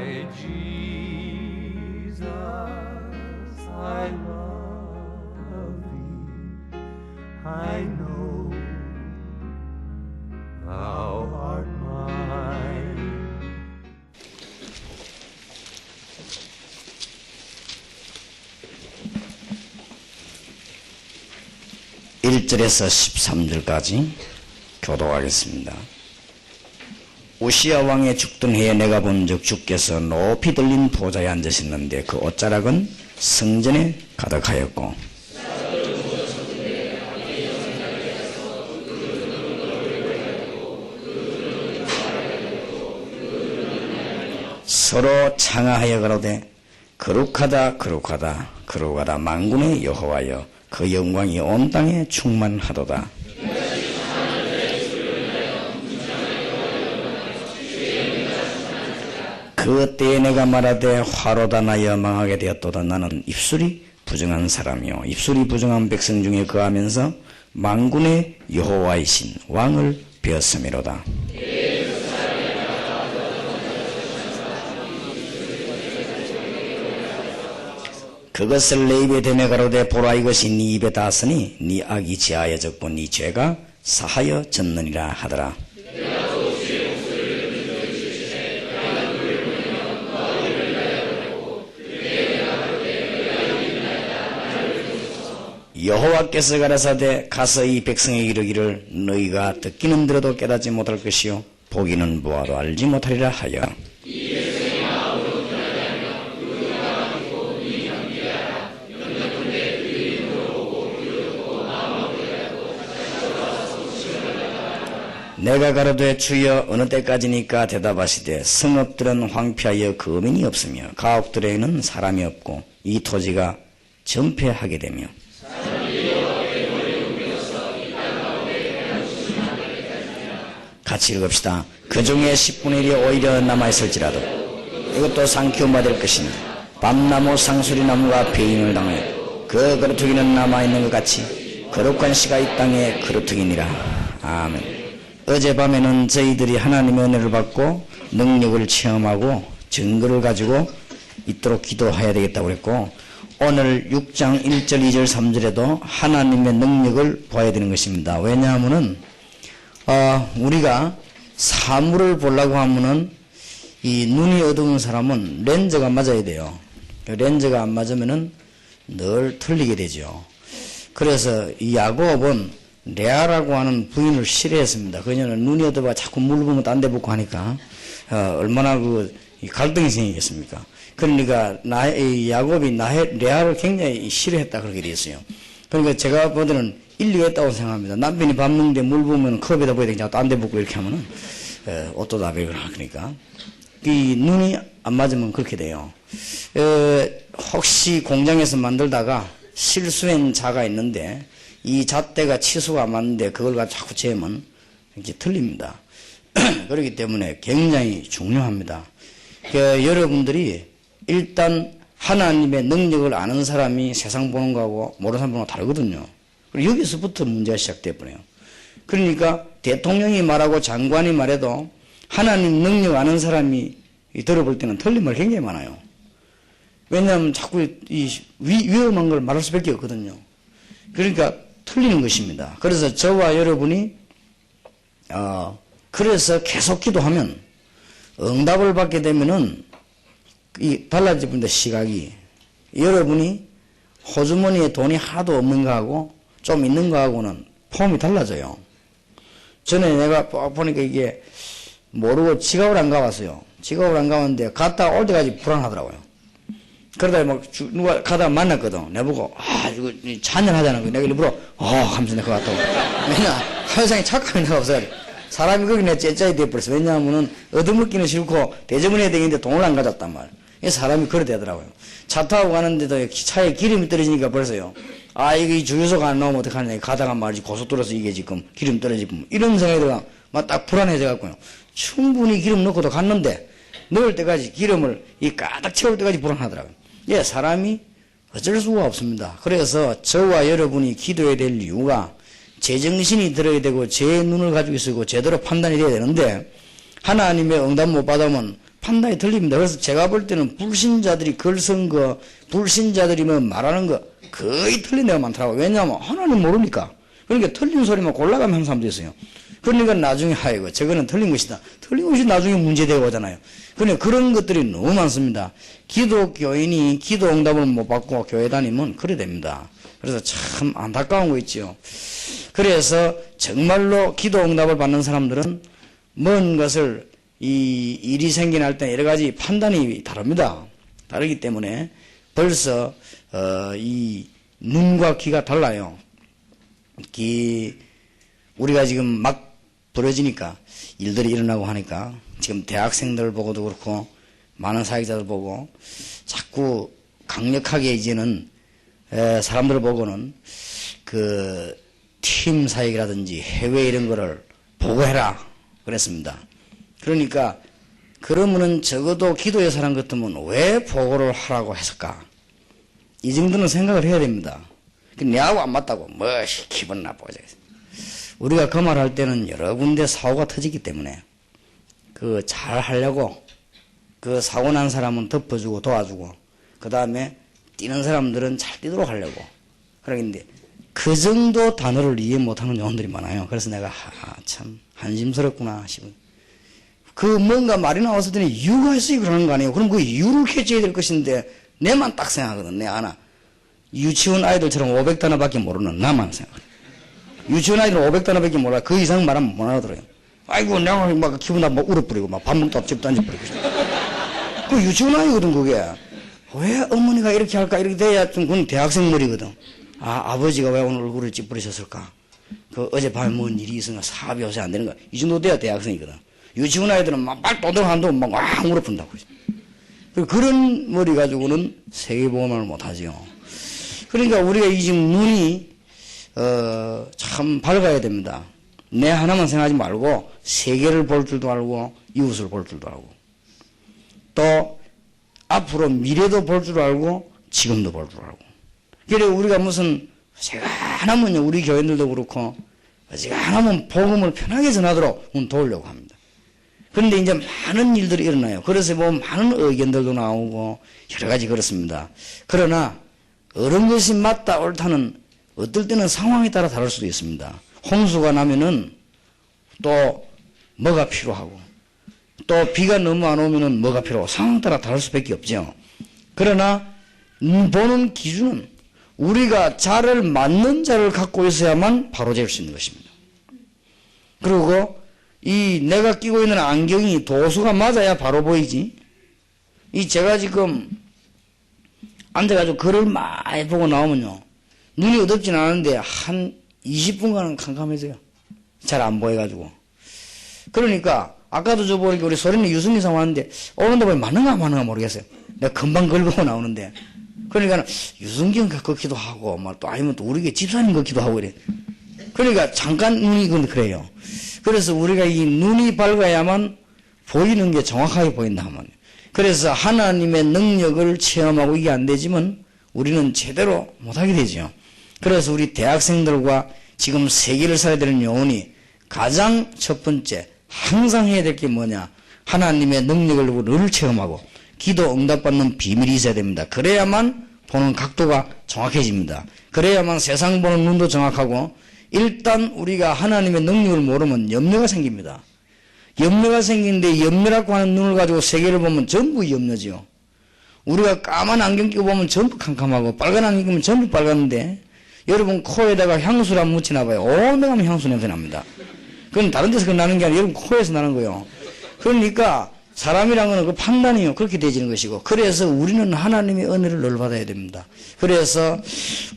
My Jesus, I love thee. I know thou art mine. 1절에서 13절까지 교독하겠습니다. 우시야 왕의 죽던 해에 내가 본즉 주께서 높이 들린 보좌에 앉으셨는데 그 옷자락은 성전에 가득하였고 서로 창하하여 가로되 거룩하다 거룩하다 거룩하다 만군의 여호와여 그 영광이 온 땅에 충만하도다. 그 때에 내가 말하되 화로다 나여 망하게 되었도다. 나는 입술이 부정한 사람이요 입술이 부정한 백성 중에 거하면서 만군의 여호와이신 왕을 배웠음이로다. 그것을 내 입에 대매 가로되 보라 이것이 네 입에 닿았으니 네 악이 지하여졌고 네 죄가 사하여졌느니라 하더라. 여호와께서 가라사대 가서 이 백성에게 이르기를 너희가 듣기는 들어도 깨닫지 못할 것이요 보기는 보아도 알지 못하리라 하여 내가 가로되 주여 어느 때까지니까 대답하시되 성읍들은 황폐하여 거민이 없으며 가옥들에는 사람이 없고 이 토지가 전폐하게 되며 같이 읽읍시다. 그 중에 10분의 1이 오히려 남아있을지라도 이것도 상키움받을 것이니 밤나무 상수리나무가 배임을 당하여 그 거루투기는 남아있는 것 같이 거룩한 씨가 이 땅에 거루투기니라. 아멘. 어젯밤에는 저희들이 하나님의 은혜를 받고 능력을 체험하고 증거를 가지고 있도록 기도해야 되겠다고 그랬고 오늘 6장 1절 2절 3절에도 하나님의 능력을 보아야 되는 것입니다. 왜냐하면은 우리가 사물을 보려고 하면은 이 눈이 어두운 사람은 렌즈가 맞아야 돼요. 렌즈가 안 맞으면은 늘 틀리게 되죠. 그래서 이 야곱은 레아라고 하는 부인을 싫어했습니다. 그녀는 눈이 어두워 자꾸 물 보면 딴 데 보고 하니까 얼마나 갈등이 생기겠습니까? 그러니까 야곱이 레아를 굉장히 싫어했다 그렇게 되었어요. 그러니까 제가 보기에는 일리가 있다고 생각합니다. 남편이 밥 먹는데 물 부으면 컵에다 부어야 되니까 딴 데 붓고 이렇게 하면은 옷도 다 베거나 그러니까 이 눈이 안 맞으면 그렇게 돼요. 혹시 공장에서 만들다가 실수한 자가 있는데 이 잣대가 치수가 안 맞는데 그걸 가지고 자꾸 재면 이렇게 틀립니다. 그렇기 때문에 굉장히 중요합니다. 여러분들이 일단 하나님의 능력을 아는 사람이 세상 보는 거하고 모르는 사람 보는 거 다르거든요. 그리고 여기서부터 문제가 시작돼 버려요. 그러니까 대통령이 말하고 장관이 말해도 하나님 능력 아는 사람이 들어볼 때는 틀린 말 굉장히 많아요. 왜냐하면 자꾸 위험한 걸 말할 수밖에 없거든요. 그러니까 틀리는 것입니다. 그래서 저와 여러분이 그래서 계속 기도하면 응답을 받게 되면은 달라집니다. 시각이. 여러분이 호주머니에 돈이 하나도 없는 거하고 좀 있는 거하고는 폼이 달라져요. 전에 내가 보니까 이게 모르고 지갑을 안 가봤어요. 지갑을 안 가봤는데 갔다가 올 때까지 불안하더라고요. 그러다 막 누가 가다가 만났거든. 내보고 이거 찬양하자는 거 내가 일부러 하면서 내가 갔다고. 왜냐 세상에 착함이 내가 없어요. 사람이 거기 내 째짜이 돼버렸어. 왜냐하면은 얻어먹기는 싫고 대접은 해야 되는데 돈을 안 가졌단 말. 사람이 그래 되더라고요. 차 타고 가는데도 차에 기름이 떨어지니까 벌써요. 이거 이 주유소가 안 나오면 어떡하냐. 가다가 말이지 고속도로에서 이게 지금 기름 떨어지고 이런 생각이 들어가 막 딱 불안해져갖고요. 충분히 기름 넣고도 갔는데 넣을 때까지 기름을 가득 채울 때까지 불안하더라고요. 사람이 어쩔 수가 없습니다. 그래서 저와 여러분이 기도해야 될 이유가 제정신이 들어야 되고 제 눈을 가지고 있고 제대로 판단이 돼야 되는데 하나님의 응답 못 받으면 판단이 틀립니다. 그래서 제가 볼 때는 불신자들이 글 쓴 거, 불신자들이 뭐 말하는 거 거의 틀린 데가 많더라고요. 왜냐하면 하나님 모르니까. 그러니까 틀린 소리만 골라가면 하는 사람도 있어요. 그러니까 나중에 아이고 저거는 틀린 것이다. 틀린 것이 나중에 문제되고 오잖아요. 그러니까 그런 것들이 너무 많습니다. 기독교인이 기도 응답을 못 받고 교회 다니면 그래 됩니다. 그래서 참 안타까운 거 있죠. 그래서 정말로 기도 응답을 받는 사람들은 먼 것을 이 일이 생겨날 때 여러 가지 판단이 다릅니다. 다르기 때문에 벌써 이 눈과 귀가 달라요. 우리가 지금 막 벌어지니까 일들이 일어나고 하니까 지금 대학생들 보고도 그렇고 많은 사역자들 보고 자꾸 강력하게 이제는 사람들을 보고는 그 팀 사역이라든지 해외 이런 거를 보고해라 그랬습니다. 그러니까 그러면은 적어도 기도의 사람 같으면 왜 보고를 하라고 했을까? 이 정도는 생각을 해야 됩니다. 내하고 안 맞다고 뭐 기분 나쁘고. 우리가 그 말할 때는 여러 군데 사고가 터지기 때문에 그 잘 하려고 그 사고 난 사람은 덮어주고 도와주고 그 다음에 뛰는 사람들은 잘 뛰도록 하려고 그러는데 그 정도 단어를 이해 못하는 요원들이 많아요. 그래서 내가 참 한심스럽구나 싶어요. 그 뭔가 말이 나왔을 때는 이유가 있어야 그러는 거 아니에요. 그럼 그 이유를 캐쳐야 될 것인데 내만 딱 생각하거든. 내 하나 유치원 아이들처럼 500단어밖에 모르는 나만 생각해. 유치원 아이들은 500단어밖에 몰라. 그 이상 말하면 못 알아들어요. 아이고 내가 막 기분 나쁘고 울어버리고 막 밥 먹다 집 던져버리고. 그 유치원 아이거든 그게. 왜 어머니가 이렇게 할까 이렇게 돼야 좀 그건 대학생 머리거든. 아버지가 왜 오늘 얼굴을 찌푸리셨을까? 그 어젯밤에 뭔 일이 있으니까 사업이 요새 안 되는 거야. 이 정도 돼야 대학생이거든. 유치원 아이들은 막 또들한다고 막 왕 울어푼다고. 그런 머리 가지고는 세계보험을 못하죠. 그러니까 우리가 이 지금 눈이 참 밝아야 됩니다. 내 하나만 생각하지 말고 세계를 볼 줄도 알고 이웃을 볼 줄도 알고 또 앞으로 미래도 볼 줄 알고 지금도 볼 줄 알고. 그래 우리가 무슨 제가 하나면요 우리 교인들도 그렇고 제가 하나면 복음을 편하게 전하도록 문 도우려고 합니다. 그런데 이제 많은 일들이 일어나요. 그래서 뭐 많은 의견들도 나오고 여러 가지 그렇습니다. 그러나 어느 것이 맞다 옳다는 어떨 때는 상황에 따라 다를 수도 있습니다. 홍수가 나면은 또 뭐가 필요하고 또 비가 너무 안 오면은 뭐가 필요하고 상황 따라 다를 수밖에 없죠. 그러나 보는 기준은 우리가 자를 맞는 자를 갖고 있어야만 바로 재울 수 있는 것입니다. 그리고 이 내가 끼고 있는 안경이 도수가 맞아야 바로 보이지. 이 제가 지금 앉아가지고 글을 많이 보고 나오면요 눈이 어둡진 않은데 한 20분간은 캄캄해져요. 잘 안 보여가지고. 그러니까 아까도 저 보니까 우리 소리는 유승민 상 왔는데 오는데 보면 맞는가 안 맞는가 모르겠어요. 내가 금방 글 보고 나오는데 그러니까 유승경 같기도 하고 막 또 아니면 또 우리 집사님 같기도 하고 이래. 그러니까 잠깐 눈이 그래요. 그래서 우리가 이 눈이 밝아야만 보이는 게 정확하게 보인다 하면. 그래서 하나님의 능력을 체험하고 이게 안 되지만 우리는 제대로 못하게 되죠. 그래서 우리 대학생들과 지금 세계를 살아야 되는 영혼이 가장 첫 번째 항상 해야 될 게 뭐냐. 하나님의 능력을 늘 체험하고 기도 응답받는 비밀이 있어야 됩니다. 그래야만 보는 각도가 정확해집니다. 그래야만 세상 보는 눈도 정확하고 일단 우리가 하나님의 능력을 모르면 염려가 생깁니다. 염려가 생기는데 염려라고 하는 눈을 가지고 세계를 보면 전부 염려지요. 우리가 까만 안경 끼고 보면 전부 캄캄하고 빨간 안경 끼면 전부 빨갛는데 여러분 코에다가 향수를 한번 묻히나 봐요. 온데 가면 향수 냄새 납니다. 그건 다른 데서 나는 게 아니라 여러분 코에서 나는 거예요. 그러니까 사람이란 거는 그 판단이요. 그렇게 되지는 것이고 그래서 우리는 하나님의 은혜를 늘 받아야 됩니다. 그래서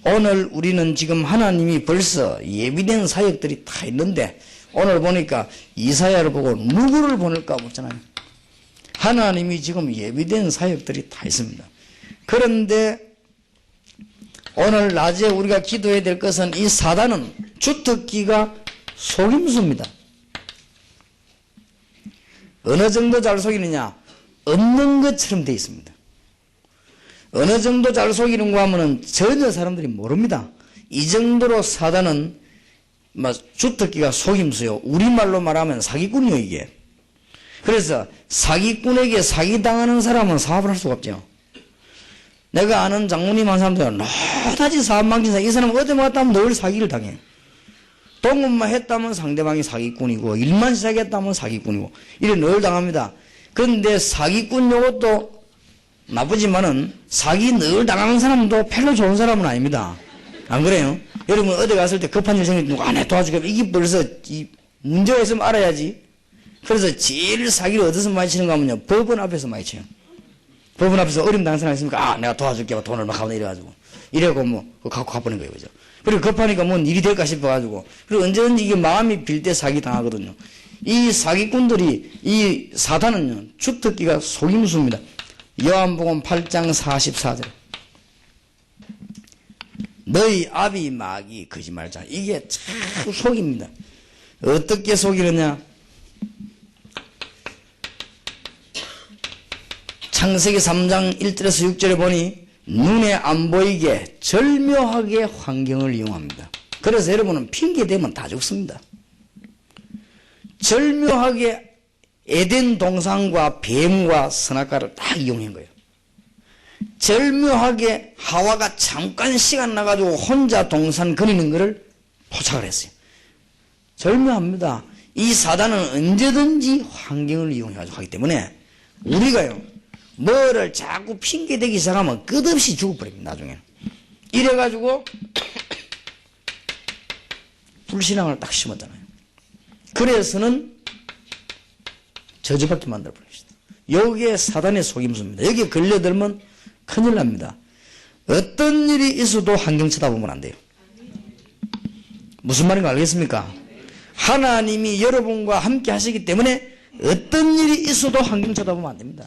오늘 우리는 지금 하나님이 벌써 예비된 사역들이 다 있는데 오늘 보니까 이사야를 보고 누구를 보낼까 묻잖아요. 하나님이 지금 예비된 사역들이 다 있습니다. 그런데 오늘 낮에 우리가 기도해야 될 것은 이 사단은 주특기가 속임수입니다. 어느 정도 잘 속이느냐? 없는 것처럼 되어 있습니다. 어느 정도 잘 속이는가 하면은 전혀 사람들이 모릅니다. 이 정도로 사단은 주특기가 속임수요. 우리말로 말하면 사기꾼이요 이게. 그래서 사기꾼에게 사기당하는 사람은 사업을 할 수가 없죠. 내가 아는 장모님 한 사람들은 노다지 사업망신사, 이 사람은 어디 갔다 하면 늘 사기를 당해. 동업만 했다면 상대방이 사기꾼이고, 일만 시작했다면 사기꾼이고, 이래 늘 당합니다. 그런데 사기꾼 요것도 나쁘지만은 사기 늘 당하는 사람도 별로 좋은 사람은 아닙니다. 안 그래요? 여러분 어디 갔을 때 급한 일 생기면 누가 안 해 도와주게, 이게 벌써 문제가 있으면 알아야지. 그래서 제일 사기를 어디서 많이 치는가 하면요, 법원 앞에서 많이 쳐요. 법원 앞에서 어려움 당한 사람 있습니까? 내가 도와줄게. 돈을 막 하고 이래가지고. 이래고 그거 갖고 가버리는 거예요. 그죠? 그리고 급하니까 뭔 일이 될까 싶어가지고. 그리고 언제든지 이게 마음이 빌 때 사기 당하거든요. 이 사기꾼들이, 이 사단은요, 주특기가 속임수입니다. 요한복음 8장 44절. 너희 아비 마귀 거짓말자. 이게 참 속입니다. 어떻게 속이느냐? 창세기 3장 1절에서 6절에 보니 눈에 안 보이게 절묘하게 환경을 이용합니다. 그래서 여러분은 핑계대면 다 죽습니다. 절묘하게 에덴 동산과 뱀과 선악과를 딱 이용한 거예요. 절묘하게 하와가 잠깐 시간 나가지고 혼자 동산 거니는 것을 포착을 했어요. 절묘합니다. 이 사단은 언제든지 환경을 이용해가지고 하기 때문에 우리가요, 뭐를 자꾸 핑계대기 시작하면 끝없이 죽어버립니다. 나중에는. 이래가지고 불신앙을 딱 심었잖아요. 그래서는 저주받게 만들어버립니다. 여기에 사단의 속임수입니다. 여기에 걸려들면 큰일 납니다. 어떤 일이 있어도 환경 쳐다보면 안 돼요. 무슨 말인가 알겠습니까? 하나님이 여러분과 함께 하시기 때문에 어떤 일이 있어도 환경 쳐다보면 안 됩니다.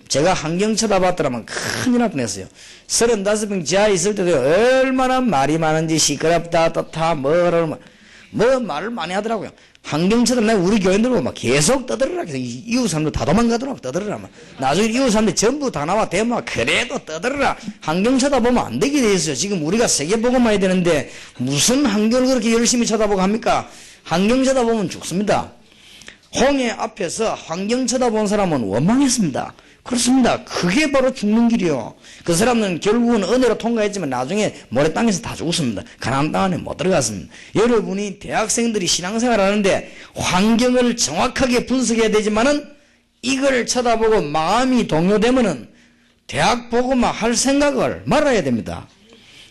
제가 환경 쳐다봤더라면 큰일 날 뻔했어요. 35평 지하에 있을 때도 얼마나 말이 많은지 시끄럽다 떴다 뭐라고 뭐 말을 많이 하더라고요. 환경 쳐다보면 우리 교인들 막 계속 떠들으라. 이웃 사람들 다 도망가더라고. 떠들으라. 나중에 이웃 사람들 전부 다 나와 대마 그래도 떠들으라. 환경 쳐다보면 안 되게 돼 있어요. 지금 우리가 세계복음만 해야 되는데 무슨 환경을 그렇게 열심히 쳐다보고 합니까? 환경 쳐다보면 죽습니다. 홍해 앞에서 환경 쳐다본 사람은 원망했습니다. 그렇습니다. 그게 바로 죽는 길이요. 그 사람은 결국은 은혜로 통과했지만 나중에 모래 땅에서 다 죽었습니다. 가나안 땅 안에 못 들어갔습니다. 여러분이 대학생들이 신앙생활 하는데 환경을 정확하게 분석해야 되지만은 이걸 쳐다보고 마음이 동요되면은 대학 보고만 할 생각을 말아야 됩니다.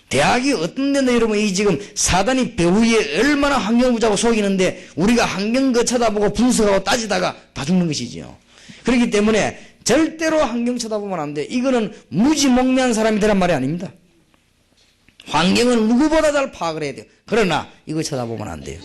대학이 어떤 데는 여러분 이 지금 사단이 배후에 얼마나 환경을 보자고 속이는데 우리가 환경 거 쳐다보고 분석하고 따지다가 다 죽는 것이지요. 그렇기 때문에 절대로 환경 쳐다보면 안 돼. 이거는 무지몽매한 사람이 되란 말이 아닙니다. 환경은 누구보다 잘 파악을 해야 돼요. 그러나 이거 쳐다보면 안 돼요.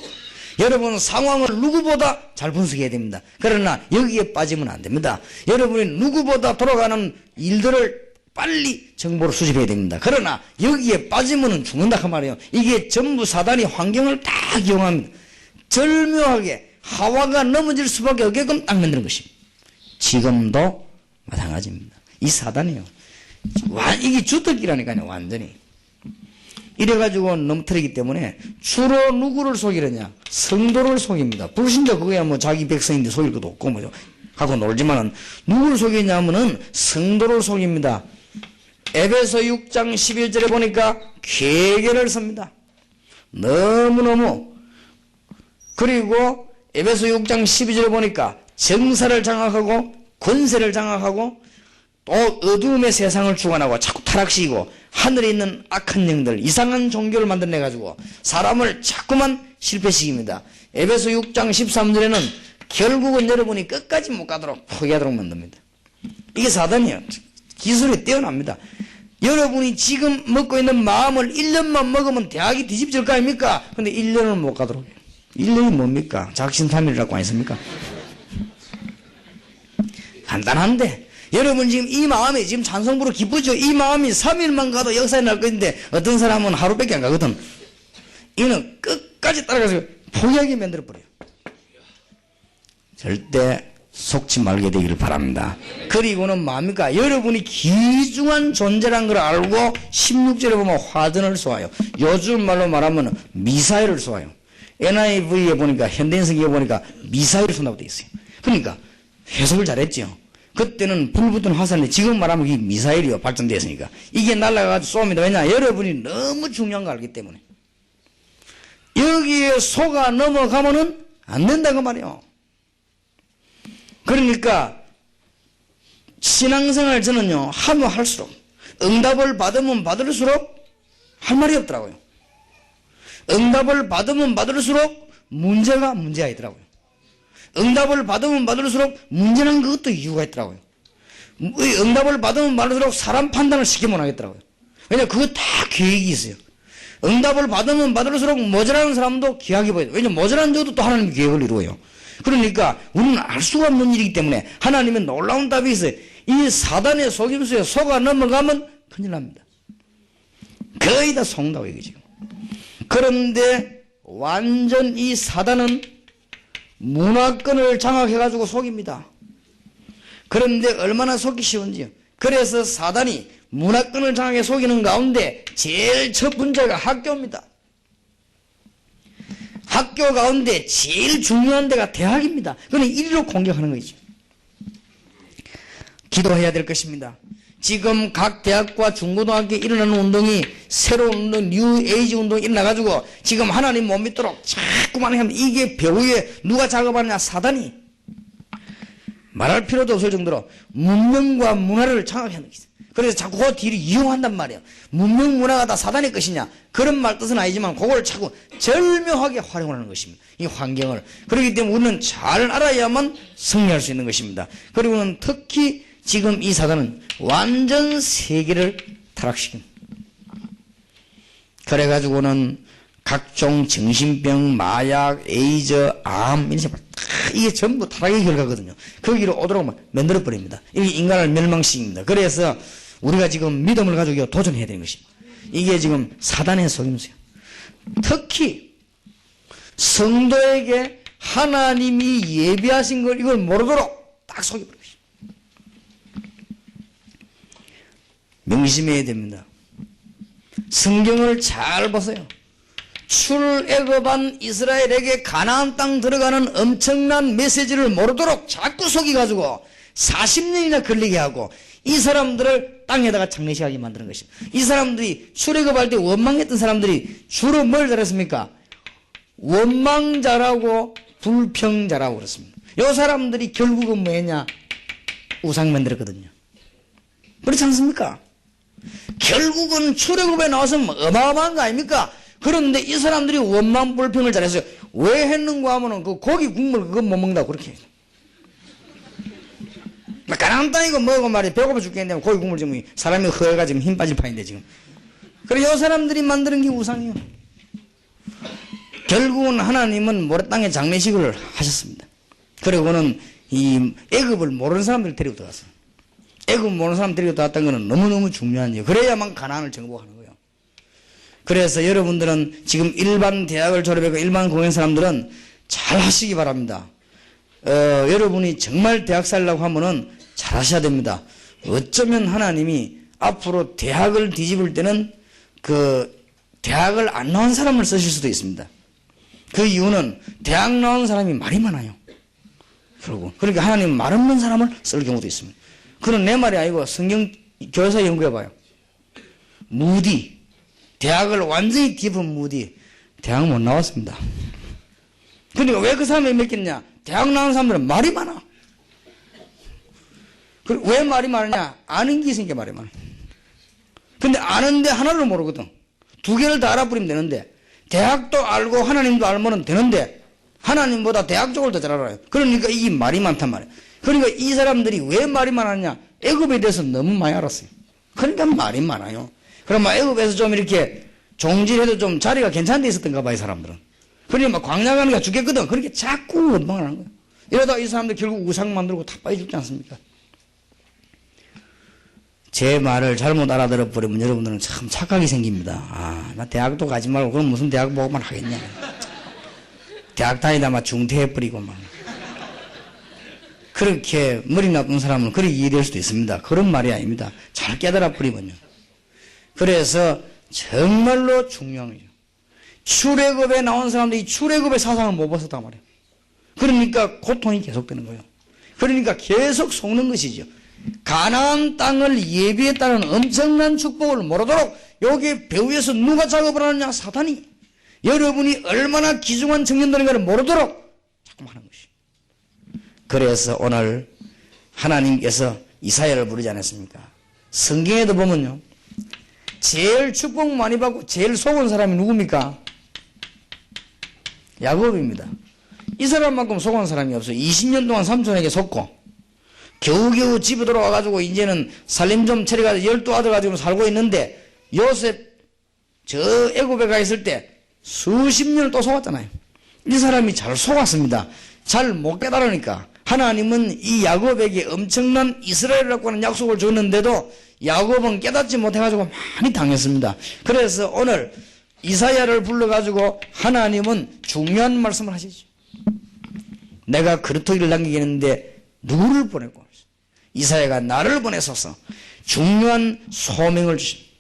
여러분은 상황을 누구보다 잘 분석해야 됩니다. 그러나 여기에 빠지면 안 됩니다. 여러분이 누구보다 돌아가는 일들을 빨리 정보를 수집해야 됩니다. 그러나 여기에 빠지면 죽는다 그 말이에요. 이게 전부 사단이 환경을 딱 이용합니다. 절묘하게 하와가 넘어질 수밖에 없게끔 딱 만드는 것입니다. 지금도 마찬가지입니다. 이 사단이요. 이게 주특기라니까요, 완전히. 이래가지고 넘터리기 때문에 주로 누구를 속이느냐? 성도를 속입니다. 불신자 그거야 뭐 자기 백성인데 속일 것도 없고 뭐죠. 하고 놀지만은 누구를 속이냐면은 성도를 속입니다. 에베소 6장 11절에 보니까 괴계를 씁니다. 너무너무. 그리고 에베소 6장 12절에 보니까 정사를 장악하고 권세를 장악하고 또 어두움의 세상을 주관하고 자꾸 타락시키고 하늘에 있는 악한 영들 이상한 종교를 만들어내가지고 사람을 자꾸만 실패시킵니다. 에베소 6장 13절에는 결국은 여러분이 끝까지 못 가도록 포기하도록 만듭니다. 이게 사단이에요. 기술이 뛰어납니다. 여러분이 지금 먹고 있는 마음을 1년만 먹으면 대학이 뒤집질 거 아닙니까? 근데 1년을 못 가도록 해요. 1년이 뭡니까? 작심삼일이라고 아니습니까? 간단한데 여러분 지금 이 마음이 지금 찬송부로 기쁘죠? 이 마음이 3일만 가도 역사에 날 것인데 어떤 사람은 하루밖에 안 가거든. 이는 끝까지 따라가서 포기하게 만들어버려요. 절대 속지 말게 되기를 바랍니다. 그리고는 뭡니까? 여러분이 귀중한 존재란 걸 알고 16절에 보면 화전을 쏘아요. 요즘 말로 말하면 미사일을 쏘아요. NIV에 보니까 현대인석에 보니까 미사일을 쏜다고 되어 있어요. 그러니까 해석을 잘했죠. 그때는 불 붙은 화살인데 지금 말하면 이 미사일이요. 발전됐으니까. 이게 날아가서 쏩니다. 왜냐? 여러분이 너무 중요한 거 알기 때문에. 여기에 속아 넘어가면은 안 된다고 말이에요. 그러니까 신앙생활 저는요, 하면 할수록 응답을 받으면 받을수록 할 말이 없더라고요. 응답을 받으면 받을수록 문제가 있더라고요. 응답을 받으면 받을수록 문제는 그것도 이유가 있더라고요. 응답을 받으면 받을수록 사람 판단을 쉽게 못 하겠더라고요. 왜냐면 그거 다 계획이 있어요. 응답을 받으면 받을수록 모자라는 사람도 기약이 보여요. 왜냐면 모자란 자도 또 하나님의 계획을 이루어요. 그러니까 우리는 알 수가 없는 일이기 때문에 하나님의 놀라운 답이 있어요. 이 사단의 속임수에 속아 넘어가면 큰일 납니다. 거의 다 속는다고 얘기죠. 그런데 완전 이 사단은 문화권을 장악해가지고 속입니다. 그런데 얼마나 속기 쉬운지요. 그래서 사단이 문화권을 장악해 속이는 가운데 제일 첫 번째가 학교입니다. 학교 가운데 제일 중요한 데가 대학입니다. 그는 이리로 공격하는 거죠. 기도해야 될 것입니다. 지금 각 대학과 중고등학교에 일어나는 운동이 새로운 운동, 뉴 에이지 운동이 일어나가지고 지금 하나님 못 믿도록 자꾸만 하면 이게 배후에 누가 작업하느냐? 사단이. 말할 필요도 없을 정도로 문명과 문화를 장악하는 것이죠. 그래서 자꾸 그 뒤를 이용한단 말이에요. 문명 문화가 다 사단의 것이냐? 그런 말 뜻은 아니지만 그걸 자꾸 절묘하게 활용하는 것입니다. 이 환경을. 그렇기 때문에 우리는 잘 알아야만 승리할 수 있는 것입니다. 그리고는 특히 지금 이 사단은 완전 세계를 타락시킵니다. 그래가지고는 각종 정신병, 마약, 에이즈, 암, 이게 전부 타락의 결과거든요. 거기로 오도록 만들어버립니다. 이게 인간을 멸망시킵니다. 그래서 우리가 지금 믿음을 가지고 도전해야 되는 것입니다. 이게 지금 사단의 속임수예요. 특히 성도에게 하나님이 예비하신 걸 이걸 모르도록 딱 속여버립니다. 명심해야 됩니다. 성경을 잘 보세요. 출애굽한 이스라엘에게 가나안 땅 들어가는 엄청난 메시지를 모르도록 자꾸 속여가지고 40년이나 걸리게 하고 이 사람들을 땅에다가 장례식하게 만드는 것입니다. 이 사람들이 출애굽할 때 원망했던 사람들이 주로 뭘 잘했습니까? 원망자라고 불평자라고 그랬습니다. 이 사람들이 결국은 뭐였냐? 우상 만들었거든요. 그렇지 않습니까? 결국은 출애굽에 나와서 어마어마한 거 아닙니까? 그런데 이 사람들이 원망 불평을 잘했어요. 왜 했는가 하면은 그 고기 국물 그거 못 먹는다고 그렇게 해요. 가난한 땅이고 뭐고 말이야. 배고파 죽겠는데 고기 국물 지금 사람이 허해가 지금 힘 빠질 판인데 지금. 그래 이 사람들이 만드는 게 우상이에요. 결국은 하나님은 모래 땅에 장례식을 하셨습니다. 그리고는 이 애굽을 모르는 사람들을 데리고 들어갔어요. 애굽 모르는 사람 데리고 들어갔다는 것은 너무너무 중요한 일이에요. 그래야만 가나안을 정복하는 거예요. 그래서 여러분들은 지금 일반 대학을 졸업하고 일반 공연 사람들은 잘 하시기 바랍니다. 여러분이 정말 대학 살려고 하면은 잘 하셔야 됩니다. 어쩌면 하나님이 앞으로 대학을 뒤집을 때는 그 대학을 안 나온 사람을 쓰실 수도 있습니다. 그 이유는 대학 나온 사람이 말이 많아요. 그러니까 하나님은 말 없는 사람을 쓸 경우도 있습니다. 그건 내 말이 아니고 성경 교사 연구해봐요. 무디 대학을 완전히 뒤집은 무디 대학 못 나왔습니다. 그러니까 왜 그 사람이 믿겠냐? 대학 나온 사람들은 말이 많아. 왜 말이 많으냐? 아는 게 있으니까 말이 많아. 근데 아는데 하나를 모르거든. 두 개를 다 알아버리면 되는데 대학도 알고 하나님도 알면 되는데 하나님보다 대학 쪽을 더 잘 알아요. 그러니까 이게 말이 많단 말이에요. 그러니까 이 사람들이 왜 말이 많았냐? 애굽에 대해서 너무 많이 알았어요. 그러니까 말이 많아요. 그럼 애굽에서 좀 이렇게 종질해도 좀 자리가 괜찮은 데 있었던가 봐, 이 사람들은. 그러니까 광야 가니까 죽겠거든. 그렇게 자꾸 원망을 하는 거예요. 이러다 이 사람들 결국 우상 만들고 다 빠져 죽지 않습니까? 제 말을 잘못 알아들어 버리면 여러분들은 참 착하게 생깁니다. 아, 나 대학도 가지 말고 그럼 무슨 대학 보고만 하겠냐. 대학 다니다 막 중퇴해버리고 막. 그렇게 머리 나쁜 사람은 그렇게 이해될 수도 있습니다. 그런 말이 아닙니다. 잘 깨달아 버리면요. 그래서 정말로 중요한 거죠. 출애굽에 나온 사람들이 출애굽의 사상을 못 벗었단 말이에요. 그러니까 고통이 계속되는 거예요. 그러니까 계속 속는 것이죠. 가나안 땅을 예비했다는 엄청난 축복을 모르도록 여기 배후에서 누가 작업을 하느냐? 사탄이. 여러분이 얼마나 귀중한 청년들인가를 모르도록 자꾸 하는 것이죠. 그래서 오늘 하나님께서 이사야를 부르지 않았습니까? 성경에도 보면요, 제일 축복 많이 받고 제일 속은 사람이 누굽니까? 야곱입니다. 이 사람만큼 속은 사람이 없어요. 20년 동안 삼촌에게 속고 겨우겨우 집에 돌아와가지고 이제는 살림 좀 차려가지고 12아들 가지고 살고 있는데, 요셉 저 애굽에 가 있을 때 수십 년을 또 속았잖아요. 이 사람이 잘 속았습니다. 잘 못 깨달으니까 하나님은 이 야곱에게 엄청난 이스라엘이라고 하는 약속을 줬는데도 야곱은 깨닫지 못해가지고 많이 당했습니다. 그래서 오늘 이사야를 불러가지고 하나님은 중요한 말씀을 하시죠. 내가 그루터기를 남기겠는데 누구를 보내고, 이사야가 나를 보내소서. 중요한 소명을 주십니다.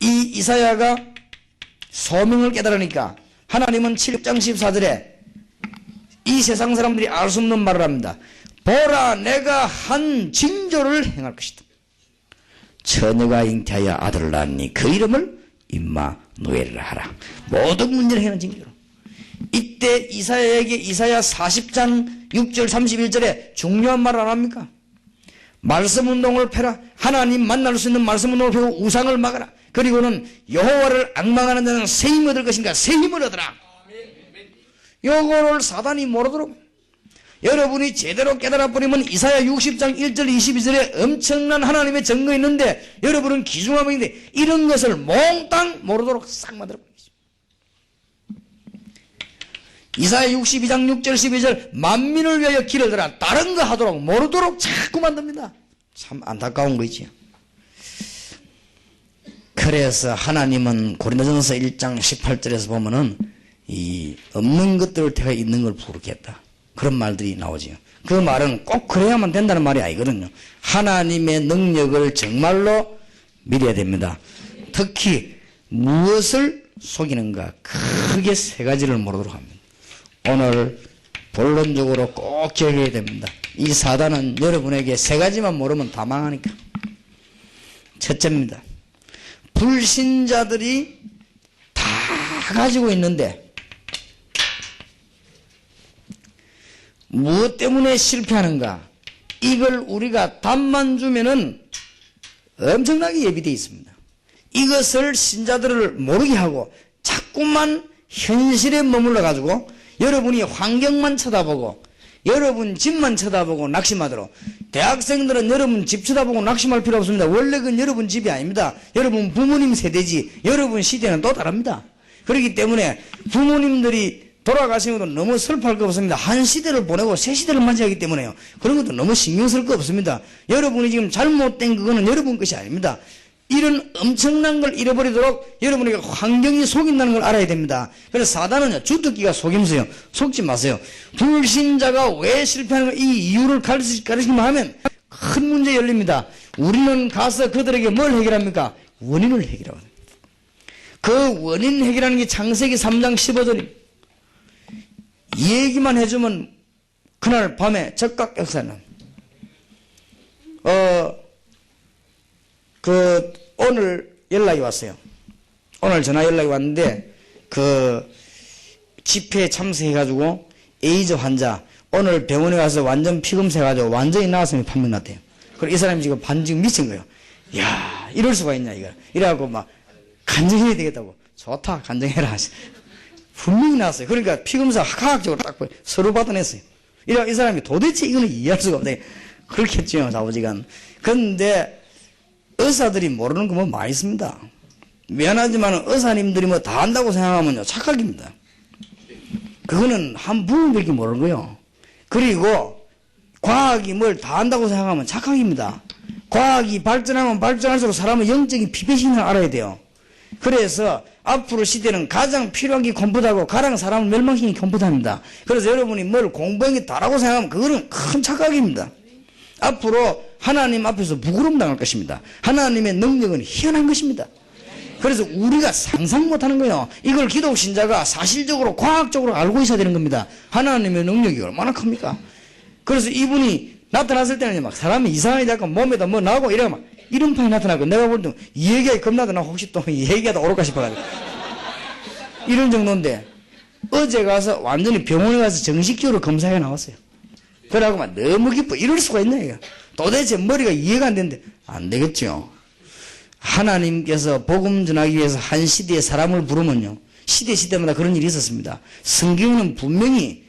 이 이사야가 소명을 깨달으니까 하나님은 7장 14절에 이 세상 사람들이 알 수 없는 말을 합니다. 보라, 내가 한 징조를 행할 것이다. 처녀가 잉태하여 아들을 낳았니 그 이름을 임마누엘이라 하라. 모든 문제를 해는 징조로. 이때 이사야에게 이사야 40장 6절 31절에 중요한 말을 안 합니까? 말씀 운동을 펴라. 하나님 만날 수 있는 말씀 운동을 펴고 우상을 막아라. 그리고는 여호와를 앙망하는 자는 새 힘을 얻을 것인가? 새 힘을 얻으라. 요거를 사단이 모르도록 여러분이 제대로 깨달아 버리면 이사야 60장 1절 22절에 엄청난 하나님의 증거 있는데 여러분은 기중함인데 이런 것을 몽땅 모르도록 싹 만들어 버리죠. 이사야 62장 6절 12절 만민을 위하여 길을 들어 다른 거 하도록 모르도록 자꾸 만듭니다. 참 안타까운 거지요. 그래서 하나님은 고린도전서 1장 18절에서 보면은 이 없는 것들을 택하 있는 걸 부르겠다. 그런 말들이 나오지요. 그 말은 꼭 그래야만 된다는 말이 아니거든요. 하나님의 능력을 정말로 믿어야 됩니다. 특히 무엇을 속이는가? 크게 세 가지를 모르도록 합니다. 오늘 본론적으로 꼭 기억해야 됩니다. 이 사단은 여러분에게 세 가지만 모르면 다 망하니까. 첫째입니다. 불신자들이 다 가지고 있는데 무엇 때문에 실패하는가? 이걸 우리가 답만 주면은 엄청나게 예비되어 있습니다. 이것을 신자들을 모르게 하고 자꾸만 현실에 머물러 가지고 여러분이 환경만 쳐다보고 여러분 집만 쳐다보고 낙심하도록. 대학생들은 여러분 집 쳐다보고 낙심할 필요 없습니다. 원래 그건 여러분 집이 아닙니다. 여러분 부모님 세대지. 여러분 시대는 또 다릅니다. 그렇기 때문에 부모님들이 돌아가신 것도 너무 슬퍼할 거 없습니다. 한 시대를 보내고 새 시대를 맞이하기 때문에요. 그런 것도 너무 신경 쓸 거 없습니다. 여러분이 지금 잘못된 그거는 여러분 것이 아닙니다. 이런 엄청난 걸 잃어버리도록 여러분에게 환경이 속인다는 걸 알아야 됩니다. 그래서 사단은 주특기가 속임수요. 속지 마세요. 불신자가 왜 실패하는 이 이유를 가르치기만 하면 큰 문제 열립니다. 우리는 가서 그들에게 뭘 해결합니까? 원인을 해결합니다. 그 원인 해결하는 게 창세기 3장 15절입니다. 이 얘기만 해주면 그날 밤에 적각역사는 오늘 연락이 왔어요. 오늘 전화 연락이 왔는데 집회에 참석해가지고 에이즈 환자 오늘 병원에 가서 완전 피검사해가지고 완전히 나왔으면 판명 났대요. 그리고 이 사람이 지금 지금 미친 거예요. 이야, 이럴 수가 있냐 이거. 이래갖고 막 간증해야 되겠다고. 좋다, 간증해라. 분명히 나왔어요. 그러니까 피검사 과학적으로 딱 서로 받아냈어요. 이 사람이 도대체 이거는 이해할 수가 없네. 그렇게 했죠, 아버지가. 그런데 의사들이 모르는 거 뭐 많이 있습니다. 미안하지만 의사님들이 뭐 다 안다고 생각하면요, 착각입니다. 그거는 한 부분밖에 모르는 거예요. 그리고 과학이 뭘 다 안다고 생각하면 착각입니다. 과학이 발전하면 발전할수록 사람은 영적인 피폐신을 알아야 돼요. 그래서 앞으로 시대는 가장 필요한 게 컴퓨터고 가장 사람을 멸망시키는 게 컴퓨터입니다. 그래서 여러분이 뭘 공부한 게 다라고 생각하면 그거는 큰 착각입니다. 앞으로 하나님 앞에서 부끄러움 당할 것입니다. 하나님의 능력은 희한한 것입니다. 그래서 우리가 상상 못하는 거예요. 이걸 기독 신자가 사실적으로 과학적으로 알고 있어야 되는 겁니다. 하나님의 능력이 얼마나 큽니까? 그래서 이분이 나타났을 때는 막 사람이 이상하게 자꾸 몸에다 뭐 나고 이래가 막 이름판이 나타나고 내가 볼 때 이 얘기가 겁나도 나 혹시 또 이 얘기가 다 오를까 싶어가지고 이런 정도인데 어제 가서 완전히 병원에 가서 정식적으로 검사해 나왔어요. 그러고 막 너무 기뻐. 이럴 수가 있나 이거. 도대체 머리가 이해가 안 되는데 안 되겠죠. 하나님께서 복음 전하기 위해서 한 시대에 사람을 부르면요. 시대마다 그런 일이 있었습니다. 성경은 분명히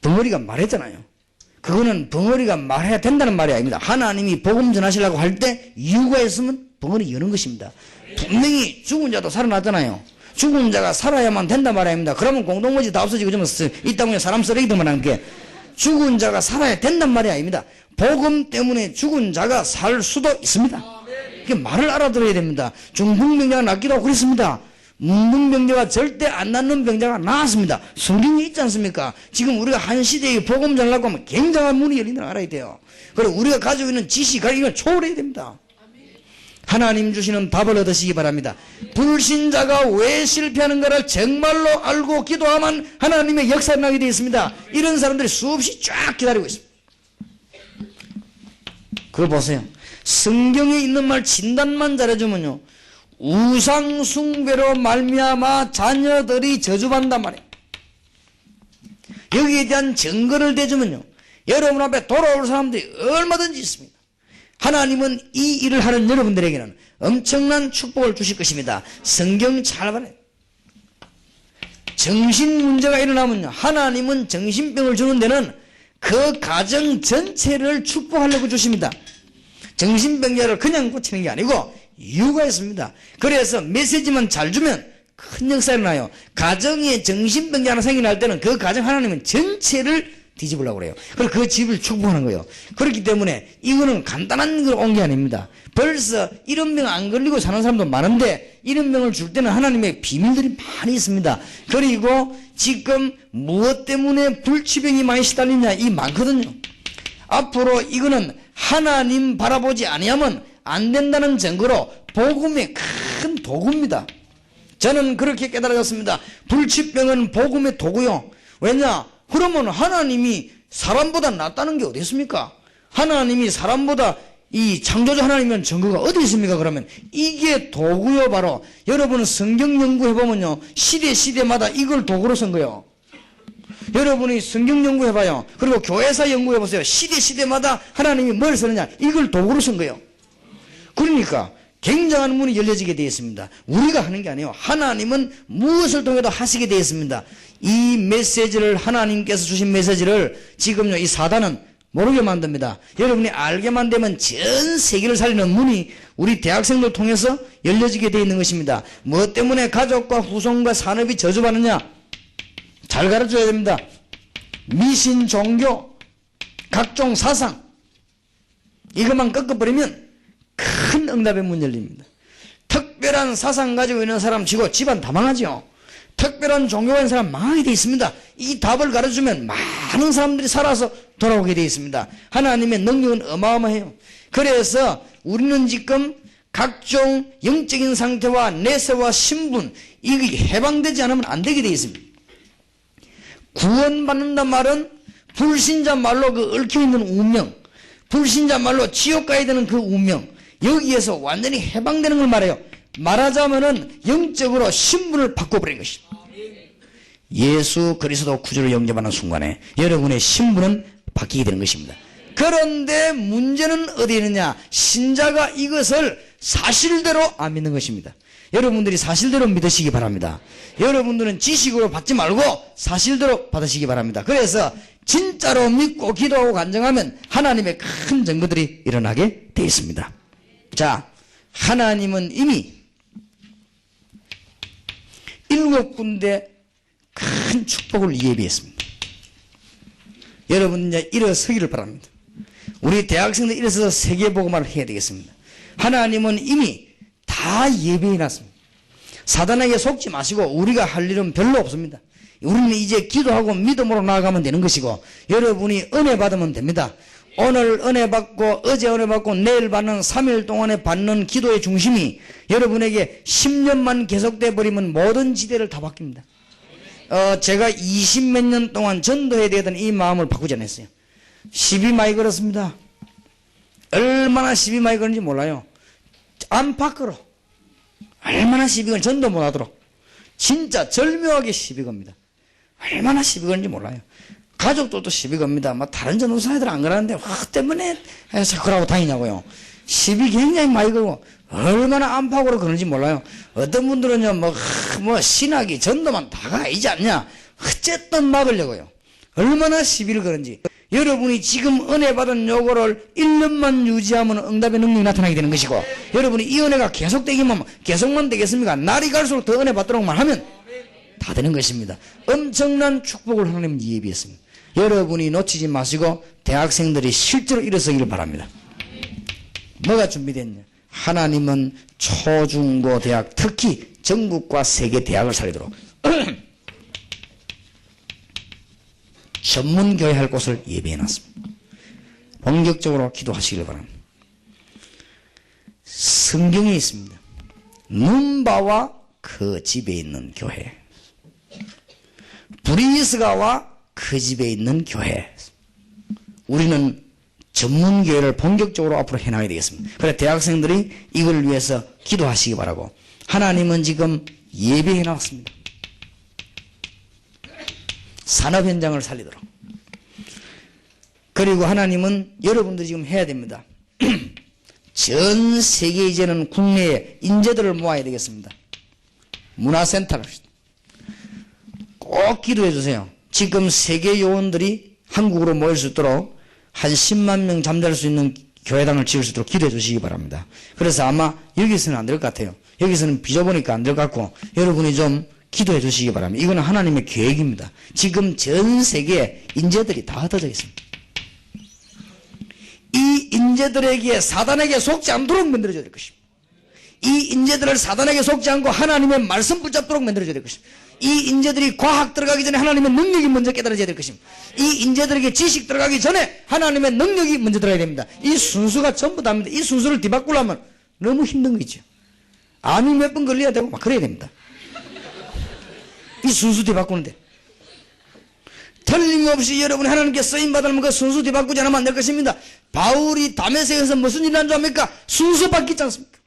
벙어리가 말했잖아요. 그거는 벙어리가 말해야 된다는 말이 아닙니다. 하나님이 복음 전하시려고 할 때 이유가 있으면 벙어리 여는 것입니다. 분명히 죽은 자도 살아났잖아요. 죽은 자가 살아야만 된단 말이 아닙니다. 그러면 공동묘지 다 없어지고 좀 이 땅에 사람 쓰레기들만 한 게 죽은 자가 살아야 된단 말이 아닙니다. 복음 때문에 죽은 자가 살 수도 있습니다. 그 말을 알아들어야 됩니다. 중풍병자가 낫기도 하고 그랬습니다. 문둥병자가 절대 안 낫는 병자가 나았습니다. 성경에 있지 않습니까? 지금 우리가 한 시대에 복음 전하려고 하면 굉장한 문이 열린다는 걸 알아야 돼요. 그리고 우리가 가지고 있는 지식, 이걸 초월해야 됩니다. 하나님 주시는 답을 얻으시기 바랍니다. 불신자가 왜 실패하는가를 정말로 알고 기도하면 하나님의 역사가 나게 되어 있습니다. 이런 사람들이 수없이 쫙 기다리고 있습니다. 그걸 보세요. 성경에 있는 말 진단만 잘해주면요, 우상 숭배로 말미암아 자녀들이 저주받는단 말이에요. 여기에 대한 증거를 대주면요, 여러분 앞에 돌아올 사람들이 얼마든지 있습니다. 하나님은 이 일을 하는 여러분들에게는 엄청난 축복을 주실 것입니다. 성경 잘 봐요. 정신 문제가 일어나면요, 하나님은 정신병을 주는 데는 그 가정 전체를 축복하려고 주십니다. 정신병자를 그냥 고치는 게 아니고 이유가 있습니다. 그래서 메시지만 잘 주면 큰 역사가 일어나요. 가정에 정신병자 하나 생겨날 때는 그 가정 하나님은 전체를 뒤집으려고 그래요. 그리고 그 집을 축복하는 거예요. 그렇기 때문에 이거는 간단한 걸 온 게 아닙니다. 벌써 이런 병 안 걸리고 사는 사람도 많은데 이런 병을 줄 때는 하나님의 비밀들이 많이 있습니다. 그리고 지금 무엇 때문에 불치병이 많이 시달리냐, 이 많거든요. 앞으로 이거는 하나님 바라보지 아니하면 안 된다는 증거로 복음의 큰 도구입니다. 저는 그렇게 깨달아졌습니다. 불치병은 복음의 도구요. 왜냐? 그러면 하나님이 사람보다 낫다는 게 어디 있습니까? 하나님이 사람보다 이 창조주 하나님은 증거가 어디 있습니까? 그러면 이게 도구요. 바로 여러분 성경 연구해보면요, 시대마다 이걸 도구로 쓴 거예요. 여러분이 성경 연구해봐요. 그리고 교회사 연구해보세요. 시대마다 하나님이 뭘 쓰느냐, 이걸 도구로 쓴 거예요. 그러니까 굉장한 문이 열려지게 되어 있습니다. 우리가 하는 게 아니에요. 하나님은 무엇을 통해도 하시게 되어 있습니다. 이 메시지를, 하나님께서 주신 메시지를 지금요, 이 사단은 모르게 만듭니다. 여러분이 알게만 되면 전 세계를 살리는 문이 우리 대학생들 통해서 열려지게 되어 있는 것입니다. 무엇 때문에 가족과 후손과 산업이 저주받느냐? 잘 가르쳐야 됩니다. 미신, 종교, 각종 사상, 이것만 꺾어버리면 큰 응답의 문 열립니다. 특별한 사상 가지고 있는 사람 치고 집안 다 망하죠. 특별한 종교가 있는 사람 망하게 되어 있습니다. 이 답을 가르쳐주면 많은 사람들이 살아서 돌아오게 되어 있습니다. 하나님의 능력은 어마어마해요. 그래서 우리는 지금 각종 영적인 상태와 내세와 신분, 이게 해방되지 않으면 안 되게 되어 있습니다. 구원받는단 말은 불신자 말로 그 얽혀있는 운명, 불신자 말로 지옥 가야 되는 그 운명, 여기에서 완전히 해방되는 걸 말해요. 말하자면은 영적으로 신분을 바꿔버린 것입니다. 예수 그리스도 구주를 영접하는 순간에 여러분의 신분은 바뀌게 되는 것입니다. 그런데 문제는 어디에 있느냐? 신자가 이것을 사실대로 안 믿는 것입니다. 여러분들이 사실대로 믿으시기 바랍니다. 여러분들은 지식으로 받지 말고 사실대로 받으시기 바랍니다. 그래서 진짜로 믿고 기도하고 간증하면 하나님의 큰 증거들이 일어나게 되어 있습니다. 자, 하나님은 이미 7군데 큰 축복을 예비했습니다. 여러분 이제 일어서기를 바랍니다. 우리 대학생들 일어서서 세계복음화를 해야 되겠습니다. 하나님은 이미 다 예비해놨습니다. 사단에게 속지 마시고 우리가 할 일은 별로 없습니다. 우리는 이제 기도하고 믿음으로 나아가면 되는 것이고 여러분이 은혜 받으면 됩니다. 오늘 은혜 받고 어제 은혜 받고 내일 받는 3일 동안에 받는 기도의 중심이 여러분에게 10년만 계속돼 버리면 모든 지대를 다 바뀝니다. 제가 20몇 년 동안 전도해야 되던 이 마음을 바꾸지 않았어요. 시비 많이 걸었습니다. 얼마나 시비 많이 걸는지 몰라요. 안팎 걸어. 얼마나 시비 걸 전도 못하도록. 진짜 절묘하게 시비 겁니다. 얼마나 시비 걸는지 몰라요. 가족들도 시비 겁니다. 뭐 다른 전도사애들 안 그러는데 화 때문에 해서 그러고 다니냐고요. 시비 굉장히 많이 걸고 얼마나 안팎으로 그러는지 몰라요. 어떤 분들은요 뭐 신학이 전도만 다가 아니지 않냐. 어쨌든 막으려고요. 얼마나 시비를 거는지. 여러분이 지금 은혜 받은 요거를 1년만 유지하면 응답의 능력이 나타나게 되는 것이고, 여러분이 이 은혜가 계속되기만 계속만 되겠습니까? 날이 갈수록 더 은혜 받도록만 하면 다 되는 것입니다. 엄청난 축복을 하나님은 예비했습니다. 여러분이 놓치지 마시고 대학생들이 실제로 일어서기를 바랍니다. 뭐가 준비됐냐? 하나님은 초중고 대학, 특히 전국과 세계 대학을 살리도록 전문교회 할 곳을 예비해놨습니다. 본격적으로 기도하시길 바랍니다. 성경에 있습니다. 눈바와 그 집에 있는 교회, 브리스가와 그 집에 있는 교회. 우리는 전문교회를 본격적으로 앞으로 해나가야 되겠습니다. 그래서 대학생들이 이걸 위해서 기도하시기 바라고, 하나님은 지금 예배해 놨습니다. 산업 현장을 살리도록. 그리고 하나님은 여러분들이 지금 해야 됩니다. 전 세계 이제는 국내에 인재들을 모아야 되겠습니다. 문화센터를 꼭 기도해 주세요. 지금 세계 요원들이 한국으로 모일 수 있도록 한 10만 명 잠잘 수 있는 교회당을 지을 수 있도록 기도해 주시기 바랍니다. 그래서 아마 여기서는 안 될 것 같아요. 여기서는 빚어보니까 안 될 것 같고, 여러분이 좀 기도해 주시기 바랍니다. 이거는 하나님의 계획입니다. 지금 전 세계에 인재들이 다 흩어져 있습니다. 이 인재들에게 사단에게 속지 않도록 만들어줘야 될 것입니다. 이 인재들을 사단에게 속지 않고 하나님의 말씀 붙잡도록 만들어줘야 될 것입니다. 이 인재들이 과학 들어가기 전에 하나님의 능력이 먼저 깨달아져야 될 것입니다. 이 인재들에게 지식 들어가기 전에 하나님의 능력이 먼저 들어가야 됩니다. 이 순수가 전부 다입니다. 이 순수를 뒤바꾸려면 너무 힘든 거죠. 암이 몇 번 걸려야 되고 막 그래야 됩니다. 이 순수 뒤바꾸는데 틀림없이 여러분이 하나님께 쓰임받으면 그 순수 뒤바꾸지 않으면 안 될 것입니다. 바울이 다메섹에서 무슨 일을 한 줄 압니까? 순수 바뀌지 않습니까?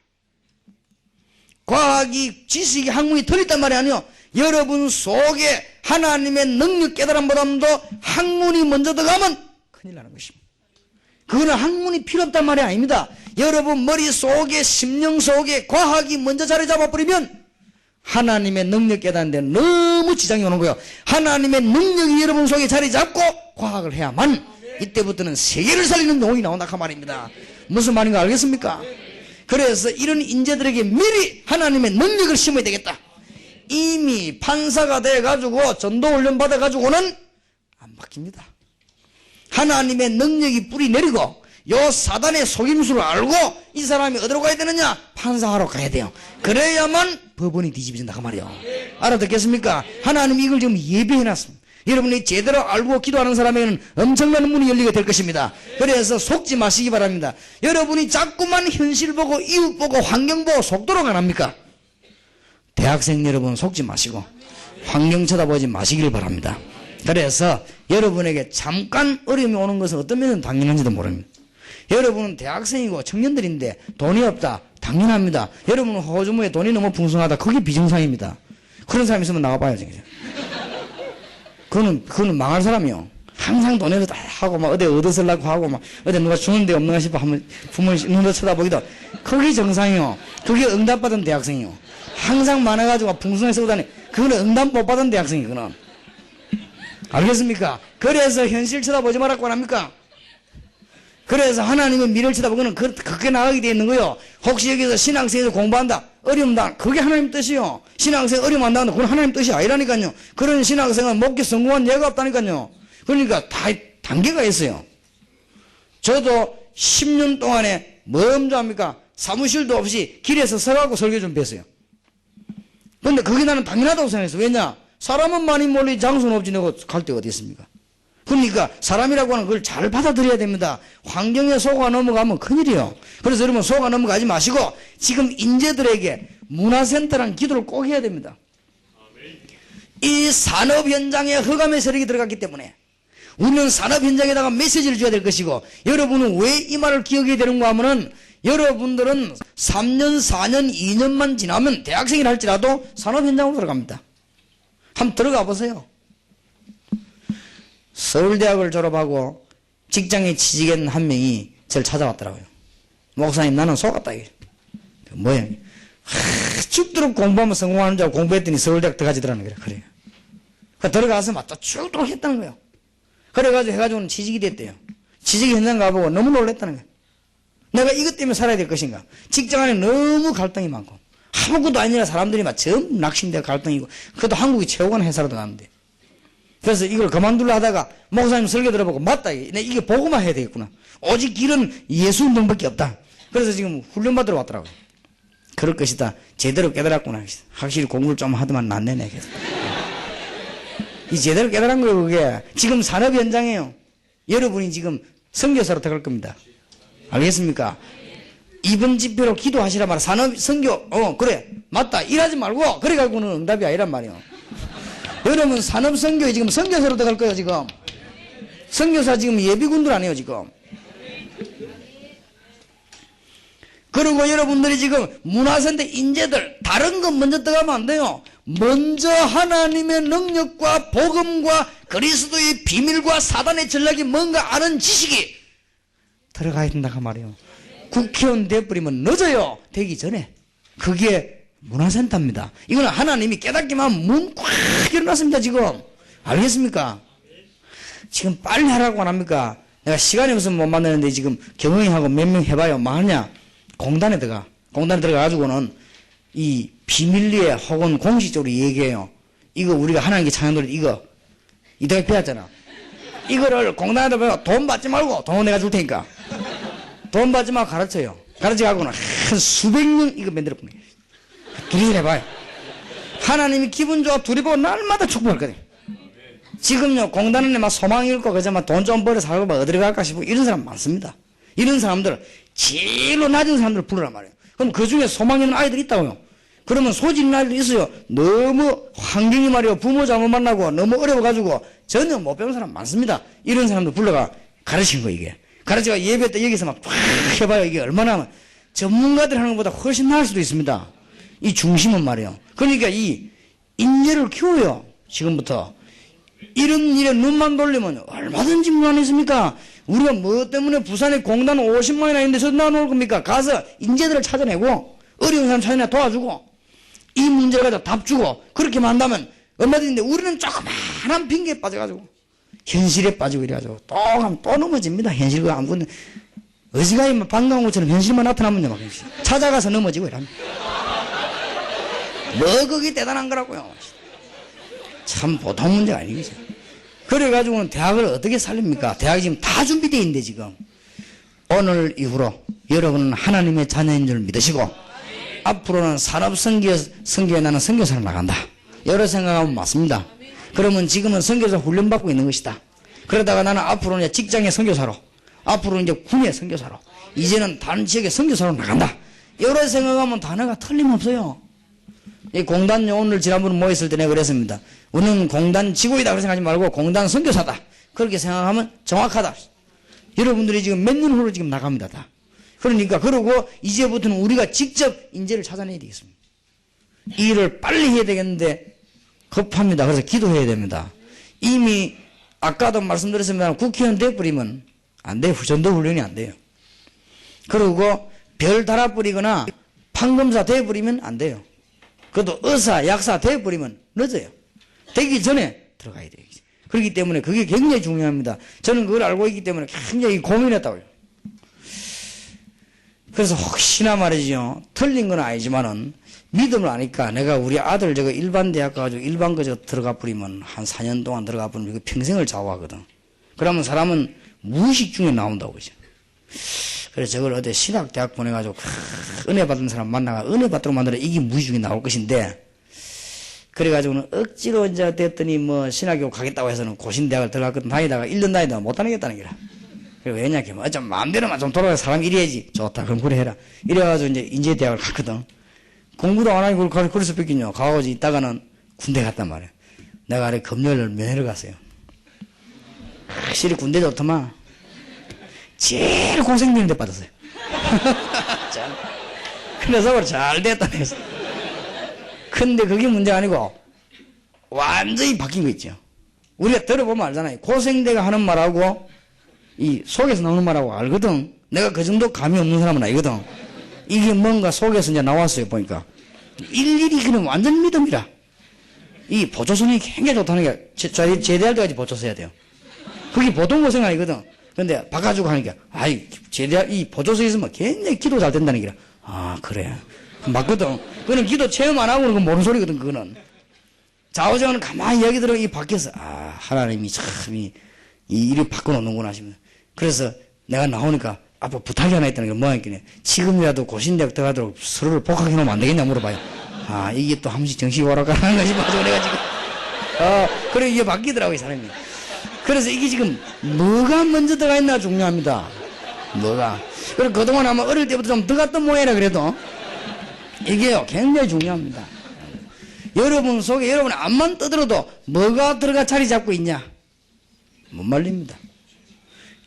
과학이, 지식이, 학문이 틀렸단 말이 아니요. 여러분 속에 하나님의 능력 깨달음보다도 학문이 먼저 들어가면 큰일 나는 것입니다. 그거는 학문이 필요 없단 말이 아닙니다. 여러분 머릿속에, 심령 속에 과학이 먼저 자리 잡아버리면 하나님의 능력 깨닫는데 너무 지장이 오는 거예요. 하나님의 능력이 여러분 속에 자리 잡고 과학을 해야만 이때부터는 세계를 살리는 영혼이 나온다 그 말입니다. 무슨 말인가 알겠습니까? 그래서 이런 인재들에게 미리 하나님의 능력을 심어야 되겠다. 이미 판사가 돼가지고 전도 훈련 받아가지고는 안 바뀝니다. 하나님의 능력이 뿌리 내리고 요 사단의 속임수를 알고 이 사람이 어디로 가야 되느냐? 판사하러 가야 돼요. 그래야만 법원이 뒤집어진다 그 말이에요. 알아듣겠습니까? 하나님이 이걸 지금 예비해놨습니다. 여러분이 제대로 알고 기도하는 사람에게는 엄청난 문이 열리게 될 것입니다. 그래서 속지 마시기 바랍니다. 여러분이 자꾸만 현실 보고 이웃 보고 환경 보고 속도록 안 합니까? 대학생 여러분 속지 마시고 환경 쳐다보지 마시길 바랍니다. 그래서 여러분에게 잠깐 어려움이 오는 것은 어떤 면은 당연한지도 모릅니다. 여러분은 대학생이고 청년들인데 돈이 없다. 당연합니다. 여러분은 호주머니에 돈이 너무 풍성하다. 그게 비정상입니다. 그런 사람 있으면 나가봐야죠. 그거는 망할 사람이요. 항상 돈에서 다 하고 막 어디 얻어쓰려고 하고 막 어디 누가 주는 데 없는가 싶어 한번 부모님 눈으로 쳐다보기도. 그게 정상이요. 그게 응답받은 대학생이요. 항상 많아가지고 풍성하게 쓰고 다니. 그거는 응답 못 받은 대학생이구나. 알겠습니까? 그래서 현실 쳐다보지 말라고 합니까? 그래서 하나님의 미래를 쳐다보고는 그렇게 나가게 되어 있는 거예요. 혹시 여기서 신앙생에서 공부한다. 어려움다. 그게 하나님 뜻이요. 신앙생 어려움 안 나간다. 그건 하나님 뜻이 아니라니까요. 그런 신앙생은 목기 성공한 예가 없다니까요. 그러니까 다 단계가 있어요. 저도 10년 동안에 먼저 합니까? 사무실도 없이 길에서 서가고 설교 좀 뵀어요. 근데 그게 나는 당연하다고 생각했어. 왜냐? 사람은 많이 몰리 장소는 없지 내가 갈 데가 어디 있습니까? 그러니까 사람이라고 하는 걸 잘 받아들여야 됩니다. 환경에 속아 넘어가면 큰일이에요. 그래서 여러분 속아 넘어가지 마시고 지금 인재들에게 문화센터란 기도를 꼭 해야 됩니다. 이 산업 현장에 흑암의 세력이 들어갔기 때문에 우리는 산업 현장에다가 메시지를 줘야 될 것이고, 여러분은 왜 이 말을 기억해야 되는가 하면은, 여러분들은 3년, 4년, 2년만 지나면 대학생이라 할지라도 산업 현장으로 들어갑니다. 한번 들어가 보세요. 서울대학을 졸업하고 직장에 취직한 한 명이 저를 찾아왔더라고요. 목사님, 나는 속았다. 이게 뭐야? 죽도록 공부하면 성공하는 줄 알고 공부했더니 서울대학 들어가지더라는 거예요. 그래요. 들어가서 막 또 죽도록 했다는 거예요. 그래가지고 해가지고는 취직이 됐대요. 취직 현장 가보고 너무 놀랬다는 거예요. 내가 이것 때문에 살아야 될 것인가? 직장 안에 너무 갈등이 많고, 아무것도 아니라 사람들이 막 전부 낙심되어 갈등이고, 그것도 한국이 최고관 회사로도 가는데. 그래서 이걸 그만둘러 하다가 목사님 설교 들어보고, 맞다. 내가 이게 보고만 해야 되겠구나. 오직 길은 예수 운동밖에 없다. 그래서 지금 훈련받으러 왔더라고요. 그럴 것이다. 제대로 깨달았구나. 확실히 공부를 좀 하더만 낫네네. 이 제대로 깨달은 거예요, 그게. 지금 산업 현장이에요. 여러분이 지금 선교사로 들어갈 겁니다. 알겠습니까? 이번 집회로 기도하시라 말이야. 산업 선교, 그래. 맞다. 일하지 말고. 그래 갖고는 응답이 아니란 말이에요. 여러분, 산업 선교에 지금 선교사로 들어갈 거예요, 지금. 선교사 지금 예비군들 아니에요, 지금. 그리고 여러분들이 지금 문화센터 인재들, 다른 건 먼저 들어가면 안 돼요. 먼저 하나님의 능력과 복음과 그리스도의 비밀과 사단의 전략이 뭔가 아는 지식이 들어가야 된다고 말이에요. 국회의원 돼버리면 늦어요. 되기 전에. 그게 문화센터입니다. 이거는 하나님이 깨닫기만 하면 문 꽉 열어놨습니다, 지금. 알겠습니까? 지금 빨리 하라고 안 합니까? 내가 시간이 없으면 못 만나는데 지금 경영하고 몇 명 해봐요. 뭐 하냐? 공단에 들어가가지고는 이 비밀리에 혹은 공식적으로 얘기해요. 이거 우리가 하나님께 찬양노래 이때가 배웠잖아. 이거를 공단에다 배워. 돈 받지 말고 돈 내가 줄 테니까. 돈 받지 말고 가르쳐요. 가르쳐가고는 한 수백 명 이거 만들어 보내요. 둘이 해봐요. 하나님이 기분 좋아 둘이 보고 날마다 축복할 거예요. 지금요 공단에 막 소망이 있고 그저 막 돈 좀 벌어 살고 막 어디로 갈까 싶고 이런 사람 많습니다. 이런 사람들 제일로 낮은 사람들을 부르란 말이에요. 그럼 그 중에 소망 있는 아이들이 있다고요. 그러면 소질 있는 아이들이 있어요. 너무 환경이 말이에요. 부모 잘못 만나고 너무 어려워가지고 전혀 못 배운 사람 많습니다. 이런 사람들 불러가 가르친 거 이게. 가르쳐가 예배 때 여기서 막 쫙 해봐요. 이게 얼마나 하면 전문가들 하는 것보다 훨씬 나을 수도 있습니다. 이 중심은 말이에요. 그러니까 이 인재를 키워요. 지금부터. 이런 일에 눈만 돌리면 얼마든지 무난 있습니까? 우리가 뭐 때문에 부산에 공단 50만이나 있는데 저도 나눠올 겁니까? 가서 인재들을 찾아내고 어려운 사람 찾아내 도와주고 이 문제를 가지고 답 주고 그렇게만 한다면 얼마든지. 우리는 조그마한 핑계에 빠져가지고 현실에 빠지고 이래가지고 또 가면 또 넘어집니다. 현실과 아무것도 어지간히 반가운 것처럼 현실만 나타나면요 막 찾아가서 넘어지고 이랍니다. 뭐 그게 대단한 거라고요. 참 보통 문제가 아니겠죠. 그래가지고는 대학을 어떻게 살립니까? 대학이 지금 다 준비되어 있는데 지금. 오늘 이후로 여러분은 하나님의 자녀인 줄 믿으시고 앞으로는 산업선교에 나는 선교사로 나간다. 여러 생각하면 맞습니다. 그러면 지금은 선교사 훈련받고 있는 것이다. 그러다가 나는 앞으로는 직장의 선교사로, 앞으로는 이제 군의 선교사로, 이제는 다른 지역의 선교사로 나간다. 여러 생각하면 단어가 틀림없어요. 이 공단요, 오늘 지난번에 모였을 때 내가 그랬습니다. 우리는 공단 지구이다 그렇게 생각하지 말고 공단 선교사다. 그렇게 생각하면 정확하다. 여러분들이 지금 몇 년 후로 지금 나갑니다, 다. 그러니까, 그러고 이제부터는 우리가 직접 인재를 찾아내야 되겠습니다. 이 일을 빨리 해야 되겠는데 급합니다. 그래서 기도해야 됩니다. 이미 아까도 말씀드렸습니다. 국회의원 돼버리면 안 돼요. 전도 훈련이 안 돼요. 그리고 별 달아버리거나 판검사 돼버리면 안 돼요. 그것도 의사, 약사 돼버리면 늦어요. 되기 전에 들어가야 돼요. 그렇기 때문에 그게 굉장히 중요합니다. 저는 그걸 알고 있기 때문에 굉장히 고민했다고요. 그래서 혹시나 말이죠. 틀린 건 아니지만은 믿음을 아니까 내가 우리 아들 저거 일반 대학 가가지고 일반 거저 들어가 버리면 한 4년 동안 들어가 버리면 이거 평생을 좌우하거든. 그러면 사람은 무의식 중에 나온다고 그러죠. 그래서 저걸 어디 신학대학 보내가지고 은혜 받은 사람 만나가 은혜 받도록 만들어 이게 무의식 중에 나올 것인데 그래가지고는 억지로 이제 됐더니 뭐 신학교 가겠다고 해서는 고신대학을 들어갔거든. 다니다가 1년 다니다가 못 다니겠다는 거라. 그래 왜냐 하면 좀 마음대로만 좀 돌아가서 사람 이래야지. 좋다. 그럼 그래 해라. 이래가지고 이제 인제대학을 갔거든. 공부도 안 하고 그래서 뺏기냐. 가가지고 있다가는 군대 갔단 말이야. 내가 아래 금요일날 면회를 갔어요. 확실히 군대 좋더만. 제일 고생되는 데 받았어요. 그래서 잘 됐다 그랬어. 근데 그게 문제가 아니고 완전히 바뀐 거 있죠. 우리가 들어보면 알잖아요. 고생대가 하는 말하고 이 속에서 나오는 말하고 알거든. 내가 그 정도 감이 없는 사람은 아니거든. 이게 뭔가 속에서 이제 나왔어요. 보니까 일일이 그는 완전 믿음이라. 이 보조선이 굉장히 좋다는 게 제대할 때까지 보조서 해야 돼요. 그게 보통 고생 아니거든. 근데 바꿔주고 하니까 아이 이 보조서 있으면 굉장히 기도 잘 된다는 게라. 아 그래 맞거든. 그거는 기도 체험 안 하고는 모르는 소리거든. 그거는 좌우정은 가만히 이야기 들어 이 밖에서 아 하나님이 참 이 일을 바꿔놓는구나 싶으면. 그래서 내가 나오니까 아빠 부탁이 하나 있다는 게 뭐야 있겠네. 지금이라도 고신대학 들어가도록 서로를 복학해 놓으면 안 되겠냐 물어봐요. 아 이게 또 한 번씩 정신이 오락가락하는 거지 맞아. 내가 지금 그래 이게 바뀌더라고 이 사람이. 그래서 이게 지금 뭐가 먼저 들어가 있나 중요합니다. 뭐가. 그리고 그동안 아마 어릴 때부터 좀 들어갔던 모양이라 그래도 이게요 굉장히 중요합니다. 여러분 속에 여러분의 앞만 떠들어도 뭐가 들어가 자리 잡고 있냐? 못 말립니다.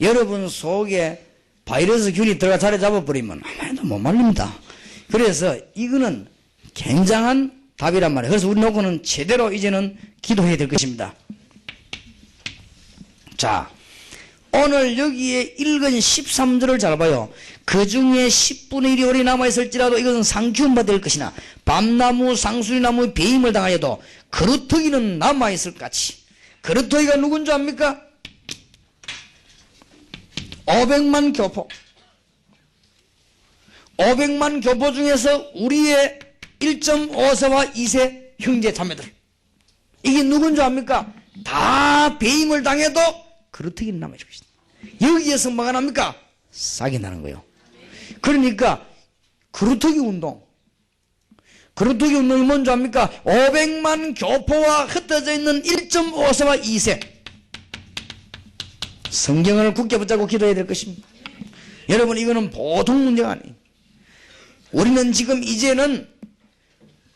여러분 속에 바이러스 균이 들어가 자리 잡아버리면 아무래도 못 말립니다. 그래서 이거는 굉장한 답이란 말이에요. 그래서 우리 놓고는 제대로 이제는 기도해야 될 것입니다. 자, 오늘 여기에 읽은 13절을 잘 봐요. 그 중에 10분의 1이 오래 남아있을지라도 이것은 상기운 바 될 것이나 밤나무 상수리나무의 배임을 당하여도 그루터기는 남아있을 같이. 그루터기가 누군 줄 압니까? 500만 교포. 500만 교포 중에서 우리의 1.5세와 2세 형제 자매들. 이게 누군 줄 압니까? 다 배임을 당해도 그루터기는 남아있을 것이다. 여기에서 뭐가 납니까? 싹이 나는 거예요. 그러니까 그루터기 운동. 그루터기 운동이 뭔지 압니까? 500만 교포와 흩어져 있는 1.5세와 2세. 성경을 굳게 붙잡고 기도해야 될 것입니다. 여러분 이거는 보통 문제가 아니에요. 우리는 지금 이제는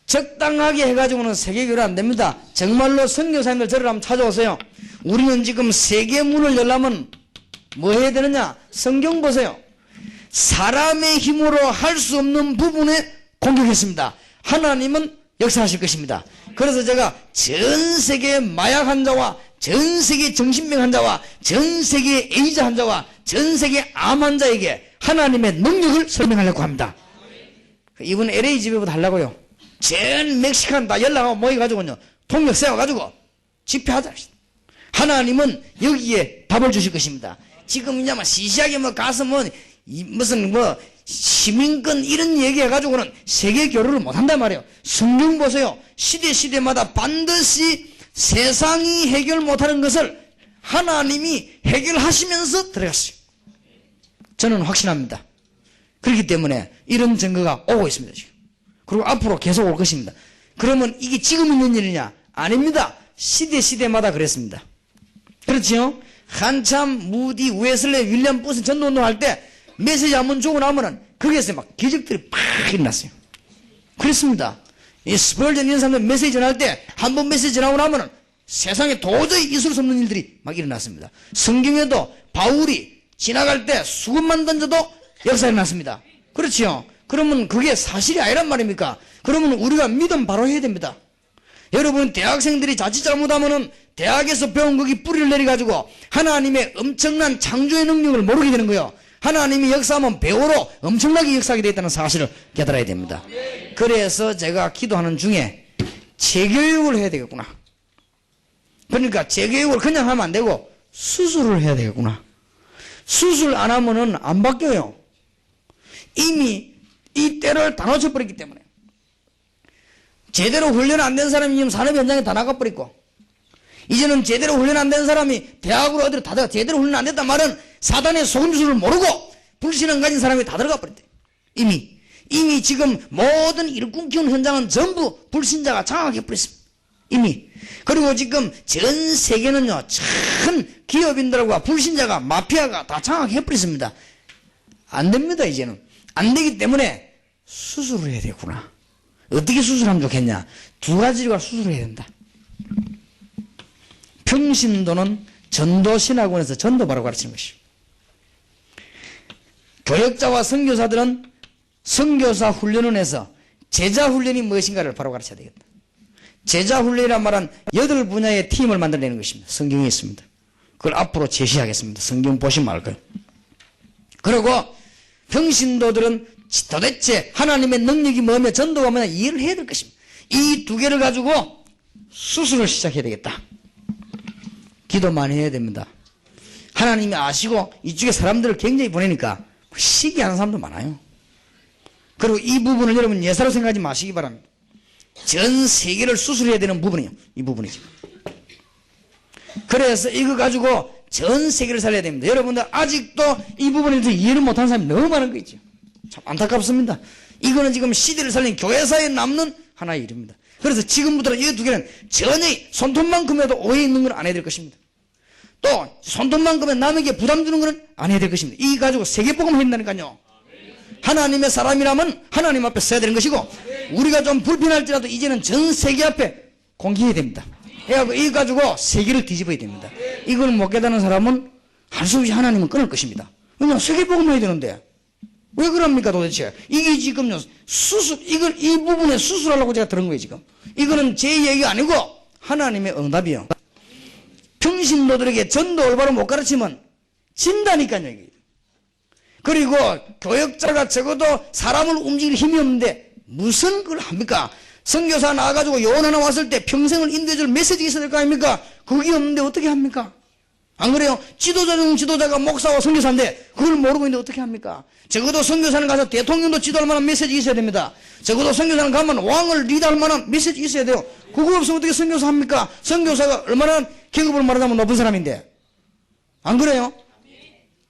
적당하게 해가지고는 세계교류 안 됩니다. 정말로 선교사님들 저를 한번 찾아오세요. 우리는 지금 세계문을 열려면 뭐 해야 되느냐? 성경 보세요. 사람의 힘으로 할 수 없는 부분에 공격했습니다. 하나님은 역사하실 것입니다. 그래서 제가 전 세계 마약 환자와 전 세계 정신병 환자와 전 세계 에이즈 환자와 전 세계 암 환자에게 하나님의 능력을 설명하려고 합니다. 이번 LA 집회부터 하려고요. 전 멕시칸 다 연락하고 모여가지고요. 통역 세워가지고 집회하자. 하나님은 여기에 답을 주실 것입니다. 지금 이제 막 시시하게 뭐 가서 뭐 무슨 뭐 시민권 이런 얘기 해가지고는 세계 교류를 못한단 말이에요. 성경 보세요. 시대마다 반드시 세상이 해결 못하는 것을 하나님이 해결하시면서 들어갔어요. 저는 확신합니다. 그렇기 때문에 이런 증거가 오고 있습니다. 지금. 그리고 앞으로 계속 올 것입니다. 그러면 이게 지금 있는 일이냐? 아닙니다. 시대마다 그랬습니다. 그렇지요? 한참 무디, 웨슬레, 윌리엄 부스 전도운동 할 때 메시지 한번 주고 나면은 거기에서 막 기적들이 팍 일어났어요. 그렇습니다. 이 스펄전 이런 사람들 메시지 전할 때 한 번 메시지 전하고 나면은 세상에 도저히 있을 수 없는 일들이 막 일어났습니다. 성경에도 바울이 지나갈 때 수건만 던져도 역사가 일어났습니다. 그렇지요? 그러면 그게 사실이 아니란 말입니까? 그러면 우리가 믿음 바로 해야 됩니다. 여러분 대학생들이 자칫 잘못하면은 대학에서 배운 거기 뿌리를 내려가지고 하나님의 엄청난 창조의 능력을 모르게 되는 거예요. 하나님이 역사하면 배우로 엄청나게 역사하게 되어 있다는 사실을 깨달아야 됩니다. 그래서 제가 기도하는 중에 재교육을 해야 되겠구나. 그러니까 재교육을 그냥 하면 안 되고 수술을 해야 되겠구나. 수술 안 하면은 안 바뀌어요. 이미 이 때를 다 놓쳐버렸기 때문에. 제대로 훈련 안 된 사람이 지금 산업 현장에 다 나가버리고, 이제는 제대로 훈련 안 된 사람이 대학으로 어디로 다 들어가, 제대로 훈련 안 됐단 말은 사단의 속은 줄을 모르고 불신앙 가진 사람이 다 들어가 버렸대. 이미 지금 모든 일꾼 키우는 현장은 전부 불신자가 장악해 버렸습니다. 이미. 그리고 지금 전 세계는요, 큰 기업인들과 불신자가, 마피아가 다 장악해 버렸습니다. 안 됩니다, 이제는. 안 되기 때문에 수술을 해야 되구나. 어떻게 수술하면 좋겠냐? 두 가지가 수술을 해야 된다. 평신도는 전도신학원에서 전도 바로 가르치는 것이죠. 교역자와 선교사들은 선교사 훈련을 해서 제자 훈련이 무엇인가를 바로 가르쳐야 되겠다. 제자 훈련이란 말은 8분야의 팀을 만들어내는 것입니다. 성경에 있습니다. 그걸 앞으로 제시하겠습니다. 성경 보시면 알 거예요. 그리고 평신도들은 도대체 하나님의 능력이 뭐며 전도가 뭐냐 이해를 해야 될 것입니다. 이 두 개를 가지고 수술을 시작해야 되겠다. 기도 많이 해야 됩니다. 하나님이 아시고 이쪽에 사람들을 굉장히 보내니까 시기하는 사람도 많아요. 그리고 이 부분을 여러분 예사로 생각하지 마시기 바랍니다. 전 세계를 수술해야 되는 부분이에요. 이 부분이죠. 그래서 이거 가지고 전 세계를 살려야 됩니다. 여러분들 아직도 이 부분에 대해서 이해를 못하는 사람이 너무 많은 거 있죠. 참 안타깝습니다. 이거는 지금 시대를 살린 교회사에 남는 하나의 일입니다. 그래서 지금부터 이 두 개는 전혀 손톱만큼이라도 오해 있는 건 안 해야 될 것입니다. 또 손톱만큼의 남에게 부담 주는 건 안 해야 될 것입니다. 이 가지고 세계복음을 한다니까요. 하나님의 사람이라면 하나님 앞에 서야 되는 것이고 우리가 좀 불편할지라도 이제는 전 세계 앞에 공개해야 됩니다. 해가지고 이 가지고 세계를 뒤집어야 됩니다. 이걸 못 깨닫는 사람은 한수 없이 하나님은 끊을 것입니다. 그냥 세계복음을 해야 되는데 왜 그럽니까 도대체? 이게 지금요 이 부분에 수술하려고 제가 들은 거예요 지금. 이거는 제 얘기가 아니고 하나님의 응답이요. 평신도들에게 전도 올바로 못 가르치면 진다니까요 이게. 그리고 교역자가 적어도 사람을 움직일 힘이 없는데 무슨 걸 합니까? 선교사 나와가지고 요원 하나 왔을 때 평생을 인도해줄 메시지가 있어야 될 거 아닙니까? 그게 없는데 어떻게 합니까? 안 그래요? 지도자 중 지도자가 목사와 선교사인데 그걸 모르고 있는데 어떻게 합니까? 적어도 선교사는 가서 대통령도 지도할 만한 메시지 있어야 됩니다. 적어도 선교사는 가면 왕을 리드할 만한 메시지 있어야 돼요. 그거 없으면 어떻게 선교사 합니까? 선교사가 얼마나 계급을 말하자면 높은 사람인데 안 그래요?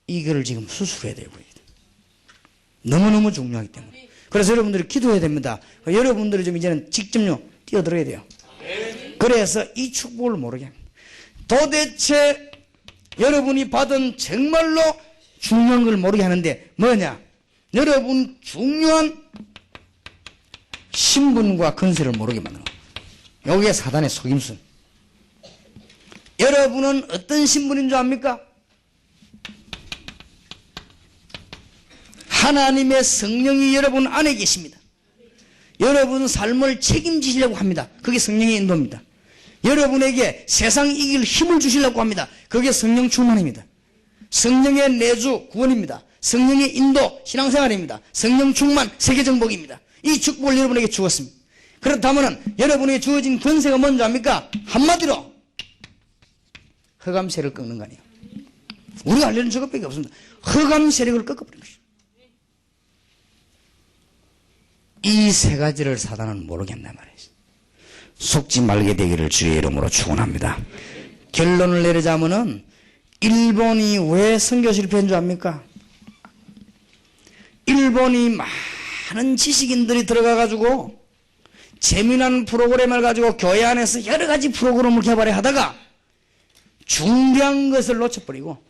이거를 지금 수술해야 되고 너무너무 중요하기 때문에 그래서 여러분들이 기도해야 됩니다. 여러분들이 좀 이제는 직접요 뛰어들어야 돼요. 그래서 이 축복을 모르게 합니다. 도대체 여러분이 받은 정말로 중요한 걸 모르게 하는데 뭐냐? 여러분 중요한 신분과 건세를 모르게 만드는 거예요. 여기에 사단의 속임수. 여러분은 어떤 신분인 줄 압니까? 하나님의 성령이 여러분 안에 계십니다. 여러분 삶을 책임지시려고 합니다. 그게 성령의 인도입니다. 여러분에게 세상 이길 힘을 주시려고 합니다. 그게 성령 충만입니다. 성령의 내주 구원입니다. 성령의 인도 신앙생활입니다. 성령 충만 세계 정복입니다. 이 축복을 여러분에게 주었습니다. 그렇다면 여러분에게 주어진 권세가 뭔지 압니까? 한마디로 흑암 세력을 꺾는 거 아니에요. 우리가 하려는 저것밖에 없습니다. 흑암 세력을 꺾어버리는 것이죠. 이 세 가지를 사단은 모르게 한단 말이에요. 속지 말게 되기를 주의 이름으로 축원합니다. 결론을 내리자면은 일본이 왜 선교 실패한 줄 압니까? 일본이 많은 지식인들이 들어가가지고 재미난 프로그램을 가지고 교회 안에서 여러 가지 프로그램을 개발해 하다가 중요한 것을 놓쳐버리고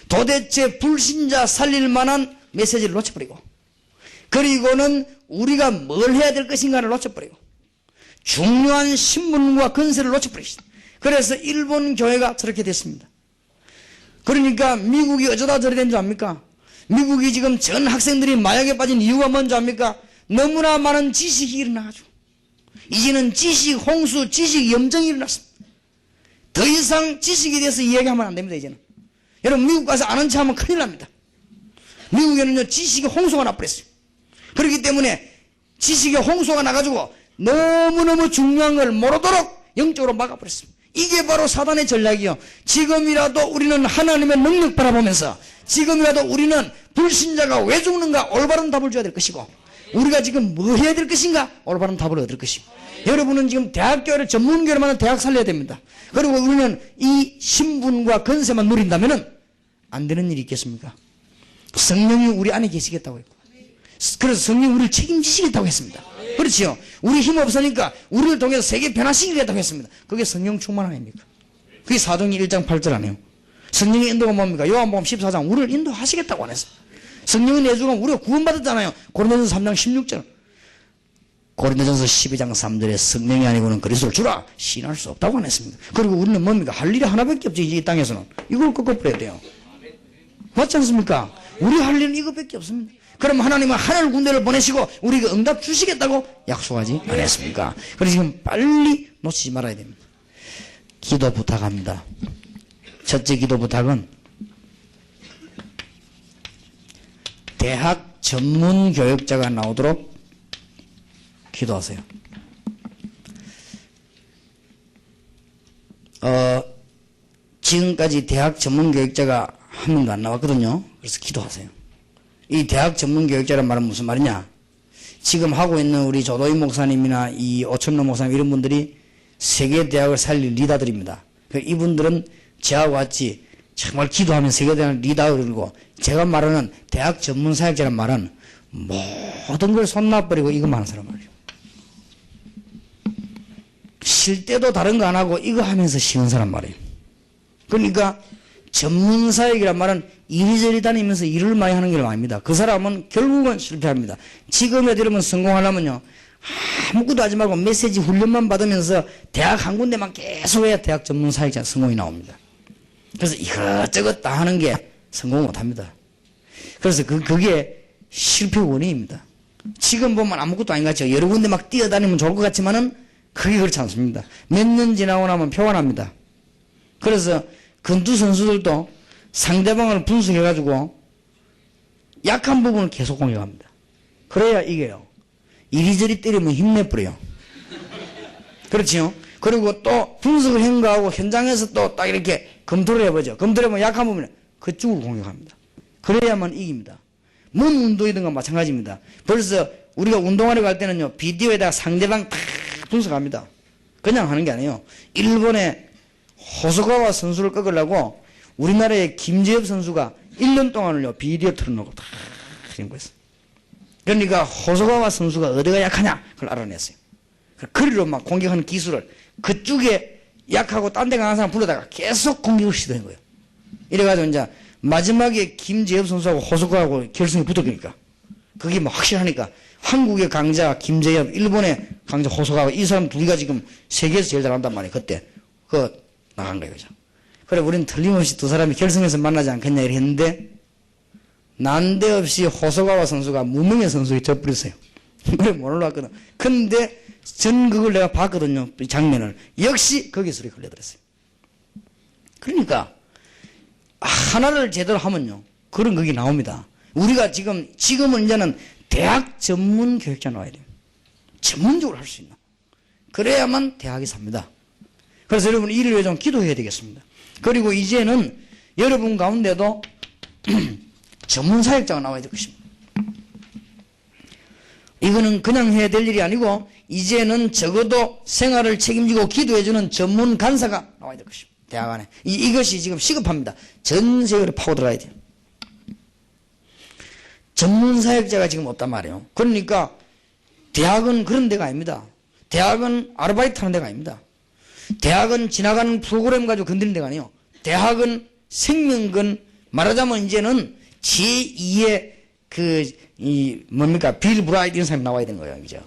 도대체 불신자 살릴 만한 메시지를 놓쳐버리고 그리고는 우리가 뭘 해야 될 것인가를 놓쳐버리고 중요한 신분과 건세를 놓쳐버리시다. 그래서 일본 교회가 저렇게 됐습니다. 그러니까 미국이 어쩌다 저래 된 줄 압니까? 미국이 지금 전 학생들이 마약에 빠진 이유가 뭔지 압니까? 너무나 많은 지식이 일어나가지고 이제는 지식 홍수, 지식 염증이 일어났습니다. 더 이상 지식에 대해서 이야기하면 안 됩니다. 이제는 여러분 미국 가서 아는 체 하면 큰일 납니다. 미국에는요 지식의 홍수가 나버렸어요. 그렇기 때문에 지식의 홍수가 나가지고 너무너무 중요한 걸 모르도록 영적으로 막아버렸습니다. 이게 바로 사단의 전략이요. 지금이라도 우리는 하나님의 능력 바라보면서 지금이라도 우리는 불신자가 왜 죽는가 올바른 답을 줘야 될 것이고 우리가 지금 뭐 해야 될 것인가 올바른 답을 얻을 것이고 여러분은 지금 대학교를 전문교를 만든 대학 살려야 됩니다. 그리고 우리는 이 신분과 건세만 누린다면 안 되는 일이 있겠습니까? 성령이 우리 안에 계시겠다고 했고 그래서 성령이 우리를 책임지시겠다고 했습니다. 그렇지요. 우리 힘 없으니까 우리를 통해서 세계 변화시키겠다고 했습니다. 그게 성령 충만 아닙니까? 그게 사도행전 1장 8절 아니에요. 성령의 인도가 뭡니까? 요한복음 14장 우리를 인도하시겠다고 안 했어요. 성령의 내주가 우리가 구원받았잖아요. 고린도전서 3장 16절 고린도전서 12장 3절에 성령이 아니고는 그리스도를 주라 시인할 수 없다고 안 했습니다. 그리고 우리는 뭡니까? 할 일이 하나밖에 없지 이 땅에서는. 이걸 꺾어버려야 돼요. 맞지 않습니까? 우리 할 일은 이것밖에 없습니다. 그럼 하나님은 하늘 군대를 보내시고 우리가 응답 주시겠다고 약속하지 않았습니까? 그래서 지금 빨리 놓치지 말아야 됩니다. 기도 부탁합니다. 첫째 기도 부탁은 대학 전문 교육자가 나오도록 기도하세요. 지금까지 대학 전문 교육자가 한 명도 안 나왔거든요. 그래서 기도하세요. 이 대학 전문 교육자란 말은 무슨 말이냐? 지금 하고 있는 우리 조도희 목사님이나 이 오천로 목사님 이런 분들이 세계 대학을 살릴 리더들입니다. 이분들은 저하고 같이 정말 기도하면 세계 대학을 리더를 들고 제가 말하는 대학 전문 사역자란 말은 모든 걸 손놔버리고 이것만 하는 사람 말이에요. 쉴 때도 다른 거 안 하고 이거 하면서 쉬는 사람 말이에요. 그러니까 전문 사역이란 말은 이리저리 다니면서 일을 많이 하는 게 아닙니다. 그 사람은 결국은 실패합니다. 지금에 들으면 성공하려면요, 아무것도 하지 말고 메시지 훈련만 받으면서 대학 한 군데만 계속 해야 대학 전문 사역자 성공이 나옵니다. 그래서 이것저것 다 하는 게 성공 못 합니다. 그래서 그게 실패 원인입니다. 지금 보면 아무것도 아닌 것 같죠. 여러 군데 막 뛰어다니면 좋을 것 같지만은 그게 그렇지 않습니다. 몇 년 지나고 나면 표가 납니다. 그래서 권투 선수들도 상대방을 분석해가지고 약한 부분을 계속 공격합니다. 그래야 이겨요. 이리저리 때리면 힘내버려요. 그렇지요? 그리고 또 분석을 행가하고 현장에서 또 딱 이렇게 검토를 해보죠. 검토를 해보면 약한 부분에 그쪽으로 공격합니다. 그래야만 이깁니다. 뭔 운동이든가 마찬가지입니다. 벌써 우리가 운동하러 갈 때는요, 비디오에다가 상대방 다 분석합니다. 그냥 하는 게 아니에요. 일본의 호소가와 선수를 꺾으려고 우리나라의 김재엽 선수가 1년 동안을요, 비디오 틀어놓고 다 이런 거였어요. 그러니까 호소가와 선수가 어디가 약하냐 그걸 알아냈어요. 거리로 막 공격하는 기술을 그쪽에 약하고 딴 데 강한 사람 불러다가 계속 공격을 시도한 거예요. 이래가지고 이제 마지막에 김재엽 선수하고 호소가하고 결승이 붙었으니까 그게 뭐 확실하니까 한국의 강자 김재엽, 일본의 강자 호소가와 이 사람 둘이가 지금 세계에서 제일 잘한단 말이에요. 그때 그거 나간 거예요. 그죠? 그래 우리는 틀림없이 두 사람이 결승에서 만나지 않겠냐 이렇게 했는데 난데없이 호소가와 선수가 무명의 선수에 져버렸어요. 그래 못 올라왔거든. 근데 전극을 내가 봤거든요. 이 장면을. 역시 거기에 소리 걸려들었어요. 그러니까 하나를 제대로 하면요, 그런 극이 나옵니다. 우리가 지금은 이제는 대학 전문 교육자 나와야 돼요. 전문적으로 할 수 있는. 그래야만 대학이 삽니다. 그래서 여러분 이를 위해 좀 기도해야 되겠습니다. 그리고 이제는 여러분 가운데도 전문 사역자가 나와야 될 것입니다. 이거는 그냥 해야 될 일이 아니고 이제는 적어도 생활을 책임지고 기도해주는 전문 간사가 나와야 될 것입니다. 대학 안에. 이것이 지금 시급합니다. 전 세계로 파고들어야 돼요. 전문 사역자가 지금 없단 말이에요. 그러니까 대학은 그런 데가 아닙니다. 대학은 아르바이트 하는 데가 아닙니다. 대학은 지나가는 프로그램 가지고 건드리는 데가 아니에요. 대학은 생명근, 말하자면 이제는 제2의 빌 브라이트 이런 사람이 나와야 되는 거예요. 그죠?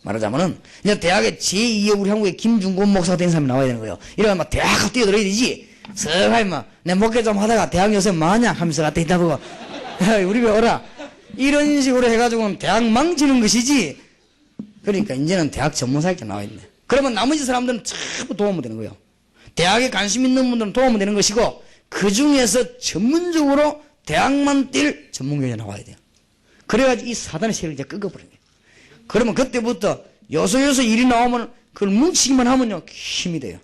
말하자면은, 이제 대학에 제2의 우리 한국의 김중곤 목사가 된 사람이 나와야 되는 거예요. 이러면 막 대학 뛰어들어야 되지. 서하이 막, 내 목회 좀 하다가 대학 요새 뭐하냐 하면서 갔다 있다 보고, 우리 왜 오라. 이런 식으로 해가지고는 대학 망치는 것이지. 그러니까 이제는 대학 전문사역자 나와 있네. 그러면 나머지 사람들은 전부 도움이 되는 거예요. 대학에 관심 있는 분들은 도움이 되는 것이고, 그 중에서 전문적으로 대학만 뛸 전문교육자 나와야 돼요. 그래가지고 이 사단의 세력을 이제 꺾어버려요. 그러면 그때부터 요소요소 일이 나오면 그걸 뭉치기만 하면요, 힘이 돼요.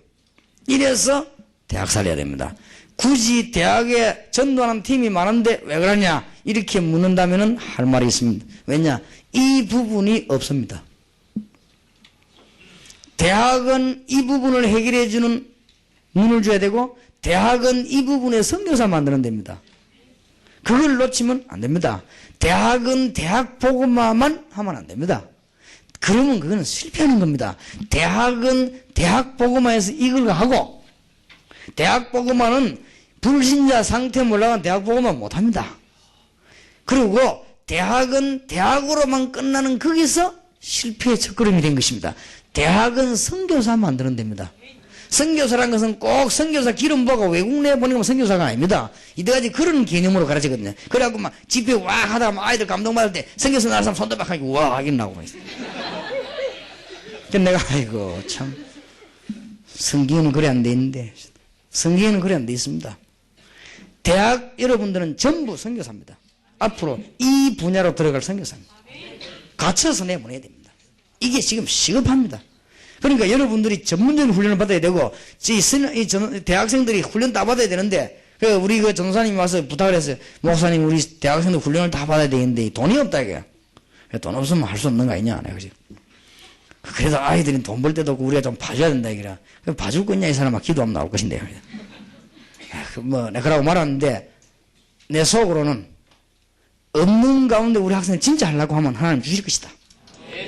이래서 대학 살려야 됩니다. 굳이 대학에 전도하는 팀이 많은데 왜 그러냐 이렇게 묻는다면 할 말이 있습니다. 왜냐? 이 부분이 없습니다. 대학은 이 부분을 해결해 주는 문을 줘야 되고, 대학은 이 부분에 선교사 만드는 데입니다. 그걸 놓치면 안 됩니다. 대학은 대학 복음화만 하면 안 됩니다. 그러면 그거는 실패하는 겁니다. 대학은 대학 복음화에서 이걸 하고, 대학 복음화는 불신자 상태 몰라간 대학 복음화 못합니다. 그리고 대학은 대학으로만 끝나는 거기서 실패의 첫걸음이 된 것입니다. 대학은 선교사 만드는 데입니다. 선교사라는 것은 꼭 선교사 기름 부어가 외국 내보내는 건 선교사가 아닙니다. 이때까지 그런 개념으로 가르쳤거든요. 그래갖고 막 집회 와 하다가 막 아이들 감동받을 때 선교사 나는 사람 손도 막 하고 와 하긴 나오고 있어요. 그래서 내가 아이고 참 성경에는 그래 안 돼 있는데 성경에는 그래 안 돼 있습니다. 대학 여러분들은 전부 선교사입니다. 앞으로 이 분야로 들어갈 선교사입니다. 갇혀서 내보내야 됩니다. 이게 지금 시급합니다. 그러니까 여러분들이 전문적인 훈련을 받아야 되고 대학생들이 훈련 다 받아야 되는데 우리 그 전도사님이 와서 부탁을 했어요. 목사님 우리 대학생들 훈련을 다 받아야 되는데 돈이 없다 이게. 돈 없으면 할 수 없는 거 아니냐. 내가 그지. 그래도 아이들이 돈 벌 때도 없고 우리가 좀 봐줘야 된다 이거라. 봐줄 거냐 이 사람아 기도하면 나올 것인데요. 내가 그러고 말았는데 내 속으로는 없는 가운데 우리 학생 진짜 하려고 하면 하나님 주실 것이다.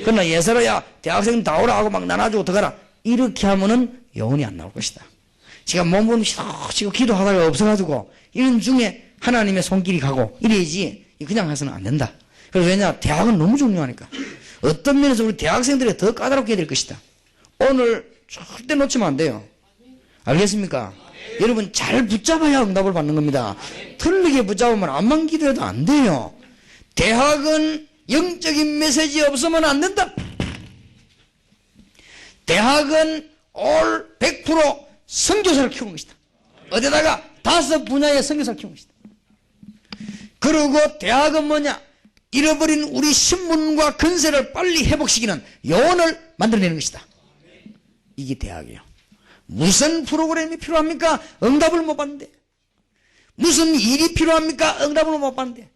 그러나 예서로야 대학생 다 오라 하고 막 나눠주고 어떡하라 이렇게 하면은 영혼이 안 나올 것이다. 제가 몸부림 시도시고 기도하다가 없어가지고 이런 중에 하나님의 손길이 가고 이래야지 그냥 해서는 안 된다. 그래서 왜냐 대학은 너무 중요하니까 어떤 면에서 우리 대학생들이 더 까다롭게 해야 될 것이다. 오늘 절대 놓치면 안 돼요. 알겠습니까? 여러분 잘 붙잡아야 응답을 받는 겁니다. 틀리게 붙잡으면 암만 기도해도 안 돼요. 대학은 영적인 메시지 없으면 안 된다. 대학은 올 100% 선교사를 키우는 것이다. 어디다가 5 분야의 선교사를 키우는 것이다. 그리고 대학은 뭐냐? 잃어버린 우리 신분과 근세를 빨리 회복시키는 요원을 만들어내는 것이다. 이게 대학이에요. 무슨 프로그램이 필요합니까? 응답을 못 받는데. 무슨 일이 필요합니까? 응답을 못 받는데.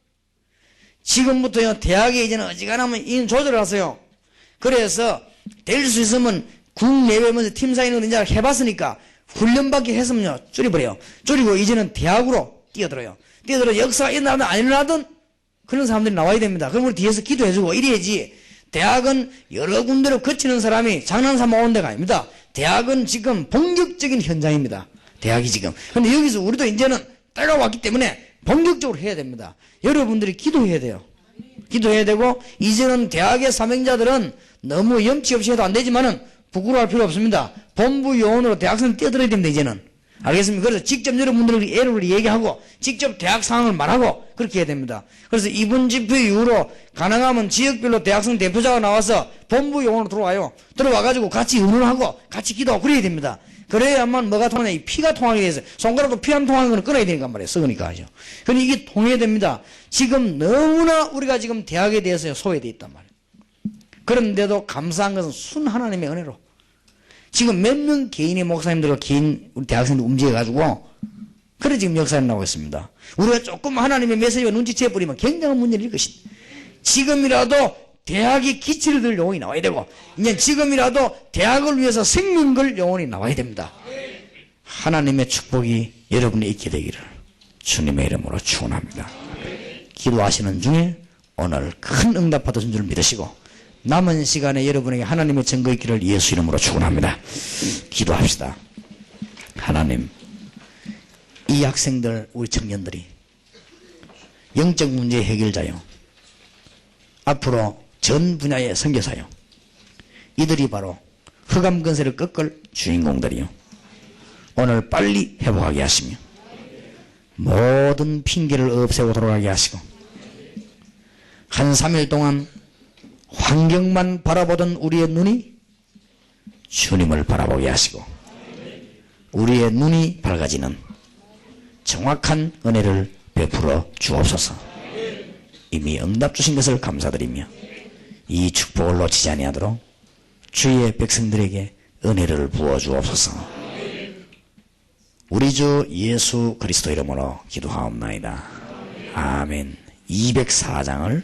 지금부터요 대학에 이제는 어지간하면 인 조절을 하세요. 그래서 될 수 있으면 국내외면서 팀사인을 이제 해봤으니까 훈련받기 했으면요 줄여버려요. 줄이고 이제는 대학으로 뛰어들어요. 뛰어들어 역사가 일어나든 안 일어나든 그런 사람들이 나와야 됩니다. 그럼 우리 뒤에서 기도해주고 이래야지. 대학은 여러 군데로 거치는 사람이 장난삼아 오는 데가 아닙니다. 대학은 지금 본격적인 현장입니다. 대학이 지금. 근데 여기서 우리도 이제는 때가 왔기 때문에 본격적으로 해야 됩니다. 여러분들이 기도해야 돼요. 기도해야 되고 이제는 대학의 사명자들은 너무 염치 없이 해도 안 되지만은 부끄러워할 필요 없습니다. 본부 요원으로 대학생 뛰어들어야 됩니다. 이제는. 알겠습니까? 그래서 직접 여러분들에게 애를 얘기하고 직접 대학 상황을 말하고 그렇게 해야 됩니다. 그래서 이번 집회 이후로 가능하면 지역별로 대학생 대표자가 나와서 본부 요원으로 들어와요. 들어와가지고 같이 의논하고 같이 기도하고 그래야 됩니다. 그래야만 뭐가 통하냐? 이 피가 통하게 돼서 손가락으로 피 안 통하는 거는 끊어야 되니까 말이에요. 썩으니까 하죠. 그러니 이게 통해야 됩니다. 지금 너무나 우리가 지금 대학에 대해서 소외되어 있단 말이에요. 그런데도 감사한 것은 순 하나님의 은혜로 지금 몇 명 개인의 목사님들과 개인 우리 대학생들 움직여가지고 그래 지금 역사를 나오고 있습니다. 우리가 조금 하나님의 메시지와 눈치채버리면 굉장한 문제를 일으킬 것입니다. 지금이라도 대학의 기치를 들 영혼이 나와야 되고 이제 지금이라도 대학을 위해서 생명 걸 영혼이 나와야 됩니다. 하나님의 축복이 여러분에 있게 되기를 주님의 이름으로 축원합니다. 기도하시는 중에 오늘 큰 응답 받으신 줄 믿으시고 남은 시간에 여러분에게 하나님의 증거 있기를 예수 이름으로 축원합니다. 기도합시다. 하나님, 이 학생들 우리 청년들이 영적 문제 해결자요, 앞으로 전 분야의 선교사요, 이들이 바로 흑암 근세를 꺾을 주인공들이요, 오늘 빨리 회복하게 하시며 모든 핑계를 없애고 돌아가게 하시고 한 3일 동안 환경만 바라보던 우리의 눈이 주님을 바라보게 하시고 우리의 눈이 밝아지는 정확한 은혜를 베풀어 주옵소서. 이미 응답 주신 것을 감사드리며 이 축복을 놓치지 아니하도록 주의 백성들에게 은혜를 부어 주옵소서. 우리 주 예수 그리스도 이름으로 기도하옵나이다. 아멘. 204장을